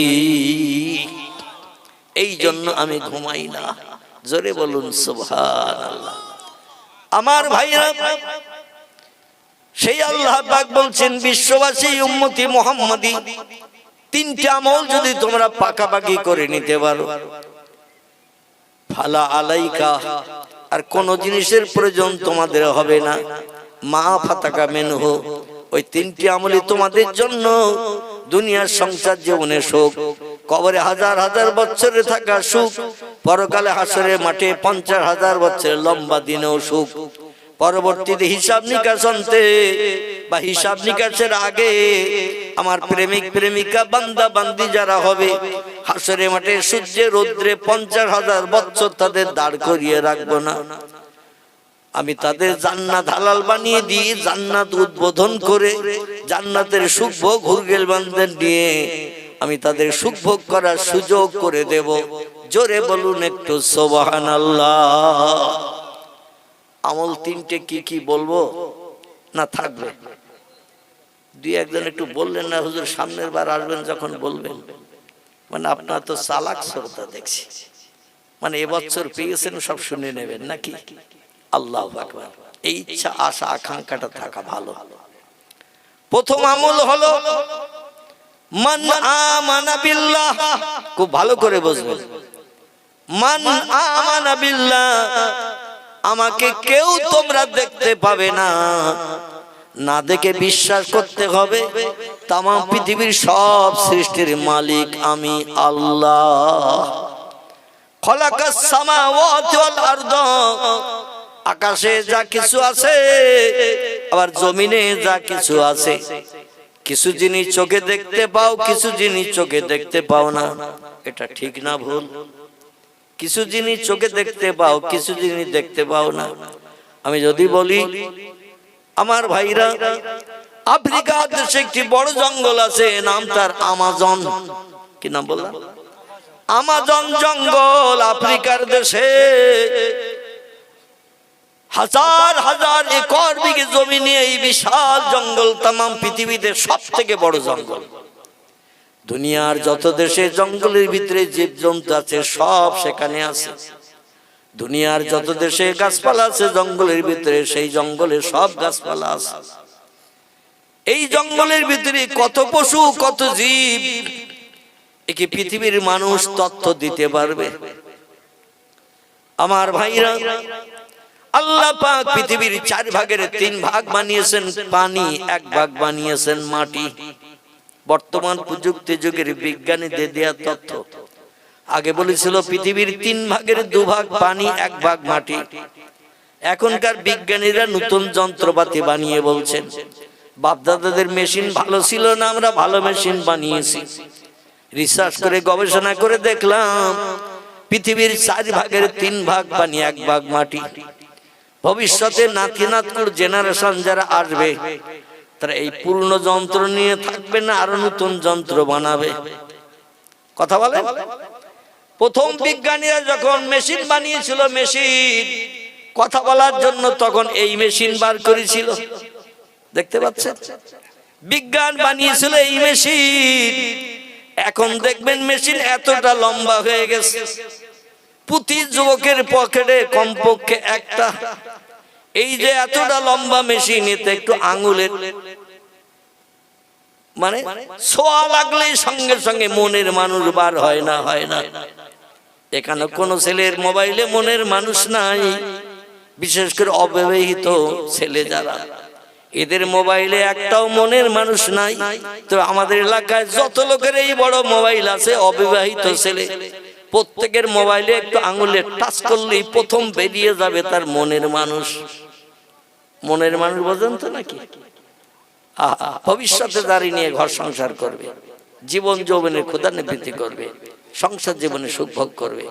Speaker 1: এই জন্য আমি ঘুমাই না। জোরে বলুন সুবহানাল্লাহ। আমার ভাইরা, সেই আল্লাহ পাক বলছেন বিশ্ববাসী উম্মতি মুহাম্মাদি, তিনটি আমল যদি তোমরা পাকাপাকি করে নিতে পারো, ফালা আলাইকা, আর কোন জিনিসের প্রয়োজন তোমাদের হবে না, মা ফাতাকা মিনহু, ওই তিনটি আমলই তোমাদের জন্য দুনিয়ার সংসার জীবনে সুখ, কবরে হাজার হাজার বছরে থাকা সুখ, পরকালে হাসরের মাঠে 50,000 বছরের লম্বা দিনেও সুখ, পরবর্তীতে হিসাব নিকাশ অন্তে বা হিসাব নিকাশের আগে আমার প্রেমিক প্রেমিকা বান্দা বান্দি যারা হবে, হাসরের মাঠে সূর্যে রৌদ্রে 50,000 বছর তাদের দাঁড় করিয়ে রাখবো না, আমি তাদের জান্নাত হালাল বানিয়ে দিয়ে জান্নাত উদ্বোধন করে জান্নাতের সুখ ভোগ হুরগেল বান্দার নিয়ে আমি তাদের সুখ ভোগ করার সুযোগ করে দেব। জোরে বলুন একটু সুবহানাল্লাহ। আমল তিনটে কি কি বলবো না থাকবে? দুই একজন একটু বললেন না হুজুর, সামনের বার আসবেন যখন বলবেন। মানে আপনার তো চালাক শ্রোতা দেখছি, মানে এবছর পেয়েছেন সব শুনে নেবেন নাকি? আল্লাহু আকবার। এই ইচ্ছা আশা আকাঙ্ক্ষাটা থাকা ভালো। প্রথম আমল হলো মান আমানা বিল্লাহ, খুব ভালো করে বুঝবেন। মান আমানা বিল্লাহ, আমাকে কেউ তোমরা দেখতে পাবে না, না দেখে বিশ্বাস করতে হবে তামাম পৃথিবীর সব সৃষ্টির মালিক আমি আল্লাহ। খলাকাস সামাওয়াতি ওয়াল আরদ, আকাশে যা কিছু আছে আবার জমিনে যা কিছু আছে, কিছু জিনিস চোখে দেখতে পাও, কিছু জিনিস চোখে দেখতে পাও না, এটা ঠিক না ভুল? কিছু জিনিস চোখে দেখতে পাও, কিছু জিনিস দেখতে পাও না। আমি যদি বলি আমার ভাইরা, আফ্রিকা দেশে একটি বড় জঙ্গল আছে, নাম তার আমাজন। কি নাম বললাম? আমাজন জঙ্গল। আফ্রিকার দেশে হাজার হাজার একর বিঘে জমি নিয়ে এই বিশাল জঙ্গল, তামাম পৃথিবীতে সব থেকে বড় জঙ্গল। দুনিয়ার যত দেশে জঙ্গলের ভিতরে জীবজন্তু আছে সব সেখানে আছে। দুনিয়ার যত দেশে গাছপালা আছে জঙ্গলের ভিতরে, সেই জঙ্গলে সব গাছপালা আছে। এই জঙ্গলের ভিতরে কত পশু কত জীব, একে পৃথিবীর মানুষ তথ্য দিতে পারবে? আমার ভাইরা, আল্লাহ পাক পৃথিবীর 4 ভাগের 3 ভাগ বানিয়েছেন পানি, 1 ভাগ বানিয়েছেন মাটি। বর্তমান প্রযুক্তি যুগের বিজ্ঞানীদের দেয়া তথ্য। আগে বলেছিল পৃথিবীর 3 ভাগের 2 ভাগ পানি, 1 ভাগ মাটি। এখনকার বিজ্ঞানীরা নতুন যন্ত্রপাতি বানিয়ে বলছেন বাপদাদাদের মেশিন ভালো ছিল না, আমরা ভালো মেশিন বানিয়েছি। রিসার্চ করে গবেষণা করে দেখলাম পৃথিবীর 4 ভাগের 3 ভাগ পানি, 1 ভাগ মাটি। ভবিষ্যতে নাতি নাতকুর জেনারেশন যারা আসবে তারা এই পুরনো যন্ত্র নিয়ে থাকবে না, আরো নতুন যন্ত্র বানাবে। কথা বলে। প্রথম বিজ্ঞানীরা যখন মেশিন বানিয়েছিল, মেশিন কথা বলার জন্য, তখন এই মেশিন বার করেছিল। দেখতে পাচ্ছেন, বিজ্ঞান বানিয়েছিল এই মেশিন। এখন দেখবেন মেশিন এতটা লম্বা হয়ে গেছে, প্রতি যুবকের পকেটে কমপক্ষে একটা। এই যে এতটা লম্বা মেশিন, এতে একটু আঙুলের মানে ছোঁয়া লাগলেই সঙ্গে সঙ্গে মনের মানুষ বার হয় না, হয় না। এখানে কোন ছেলের মোবাইলে মনের মানুষ নাই, বিশেষ করে অবিবাহিত ছেলে যারা, এদের মোবাইলে একটাও মনের মানুষ নাই। তো আমাদের এলাকায় যত লোকের এই বড় মোবাইল আছে, অবিবাহিত ছেলে, প্রত্যেকের মোবাইলে একটু আঙুলে টাচ করলেই প্রথম বেরিয়ে যাবে তার মনের মানুষ। মনের মানুষ বোঝেন তো নাকি? ভবিষ্যতে দাঁড়িয়ে নিয়ে ঘর সংসার করবে, জীবন যৌবনের ক্ষুধানিবৃত্তি করবে, সংসার জীবনে সুখ ভোগ করবে।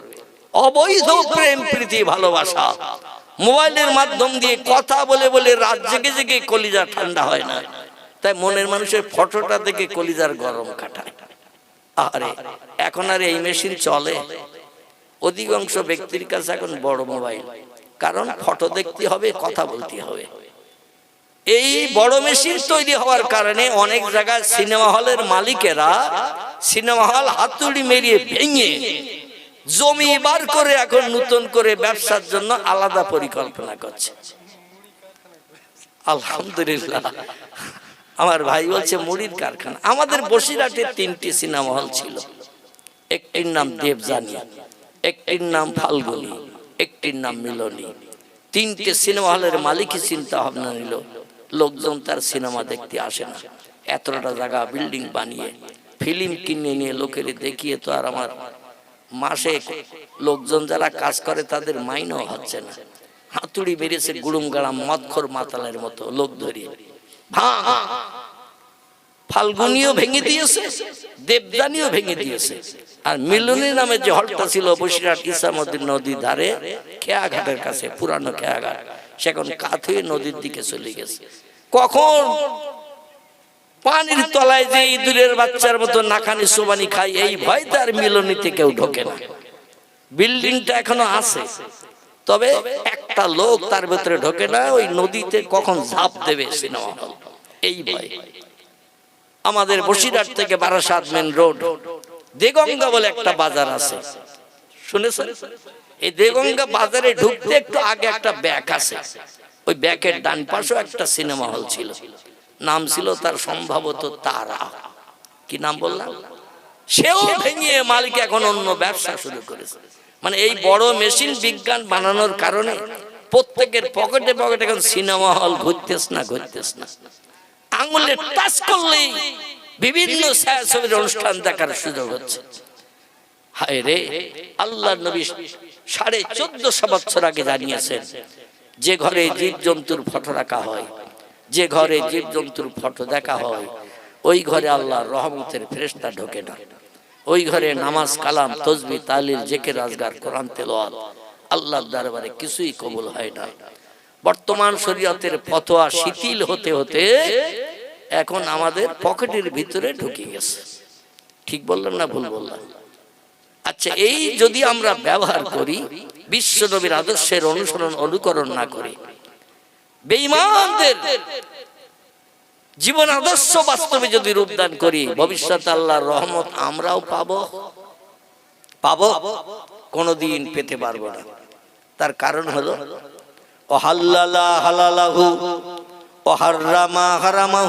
Speaker 1: অবৈধ প্রেম প্রীতি ভালোবাসা মোবাইলের মাধ্যম দিয়ে কথা বলে বলে রাত জেগে জেগে কলিজা ঠান্ডা হয় না, তাই মনের মানুষের ফটোটা দেখে কলিজার গরম কাটায়। আরে এখন আর এই মেশিন চলে? অধিকাংশ ব্যক্তির কাছে এখন বড় মোবাইল, কারণ ফটো দেখতে হবে, কথা বলতে হবে। এই বড় মেশিন তৈরি হওয়ার কারণে অনেক জায়গায় সিনেমা হলের মালিকেরা সিনেমা হল হাতুড়ি মেরিয়ে ভেঙে জমি বার করে এখন নতুন করে ব্যবসার জন্য আলাদা পরিকল্পনা করছে। আলহামদুলিল্লাহ। আমার ভাই বলছে মুড়ির কারখানা। আমাদের বসিরহাটে 3টি সিনেমা হল ছিল, একটির নাম দেবযানী, একটির নাম ফাল্গুনী, একটির নাম মিলনী। 3টে সিনেমা হলের মালিকই চিন্তা ভাবনা নিল লোকজন তার সিনেমা দেখতে আসে না, এতটা জায়গা বিল্ডিং বানিয়ে ফিল্ম কিনে নিয়ে লোকের দেখিয়ে তো আর আমার মাসে লোকজন যারা কাজ করে তাদের মাইনেও হচ্ছে না। হাতুড়ি বেরিয়েছে গুড়ুম গাড়াম মদখোর মাতালের মতো লোক ধরিয়ে। ফাল্গুনিও ভেঙে দিয়েছে, দেবযানীও ভেঙে দিয়েছে। আর মিলনী নামে যে হলটা ছিল বসিরহাট ইসামউদ্দিন নদীর ধারে খেয়াঘাটের কাছে, পুরানো খেয়াঘাট, সেখন কাত হয়ে নদীর দিকে চলে গেছে। কখন পানির তলায় যে ইঁদুরের বাচ্চার মতো নাকানি সোবানি খাই, এই ভয় তার মিলনীতে কেউ ঢোকে না। বিল্ডিংটা এখনো আছে, তবে একটা লোক তার ভেতরে ঢোকে না। ওই নদীতে কখন ঝাঁপ দেবে সিনেমা হল, এই ভয়। আমাদের বসিরহাট থেকে বারাসাত মেন রোড দেগঙ্গা বলে একটা বাজার আছে, শুনেছেন? এই দেগঙ্গা বাজারে ঢুকতে একটু আগে একটা ব্যাক আছে, ওই ব্যাকের ডান পাশেও একটা সিনেমা হল ছিল, নাম ছিল তার সম্ভবত তারা, কি নাম বললাম? সেও ভেঙে মালিক এখন অন্য ব্যবসা শুরু করেছে। মানে এই বড় মেশিন বিজ্ঞান বানানোর কারণে প্রত্যেকের পকেটে পকেটে এখন সিনেমা হল ঘুরতেছ না। আঙুলে টাচ করলেই বিভিন্ন ছায়াছবির অনুষ্ঠান দেখার সুযোগ হচ্ছে। হায় রে, আল্লাহ নবী 1450 বছর আগে জানিয়েছেন, যে ঘরে জীবজন্তুর ফটো রাখা হয়, যে ঘরে জীবজন্তুর ফটো দেখা হয়, ওই ঘরে আল্লাহর রহমতের ফেরেশতা ঢোকে না। ওই ঘরে নামাজ, কালাম, তাসবিহ, তাহলিল, জিকির, আজকার, কোরআন তেলাওয়াত আল্লাহর দরবারে কিছুই কবুল হয় না। বর্তমান শরীয়তের ফতোয়া শিথিল হতে হতে এখন আমাদের পকেটের ভিতরে ঢুকে গেছে। ঠিক বললাম না ভুল বললাম? আচ্ছা, এই যদি আমরা ব্যবহার করি, বিশ্ব নবীর আদর্শের অনুসরণ অনুকরণ না করি, বেঈমানদের জীবন আদর্শ বাস্তবে যদি রূপদান করি, ভবিষ্যতে আল্লাহর রহমত আমরাও পাবো, কোনদিন পেতে পারবো না। তার কারণ হলো, ওয়াহাল্লালা হালালাহু ওয়া হাররামা হারামাহু।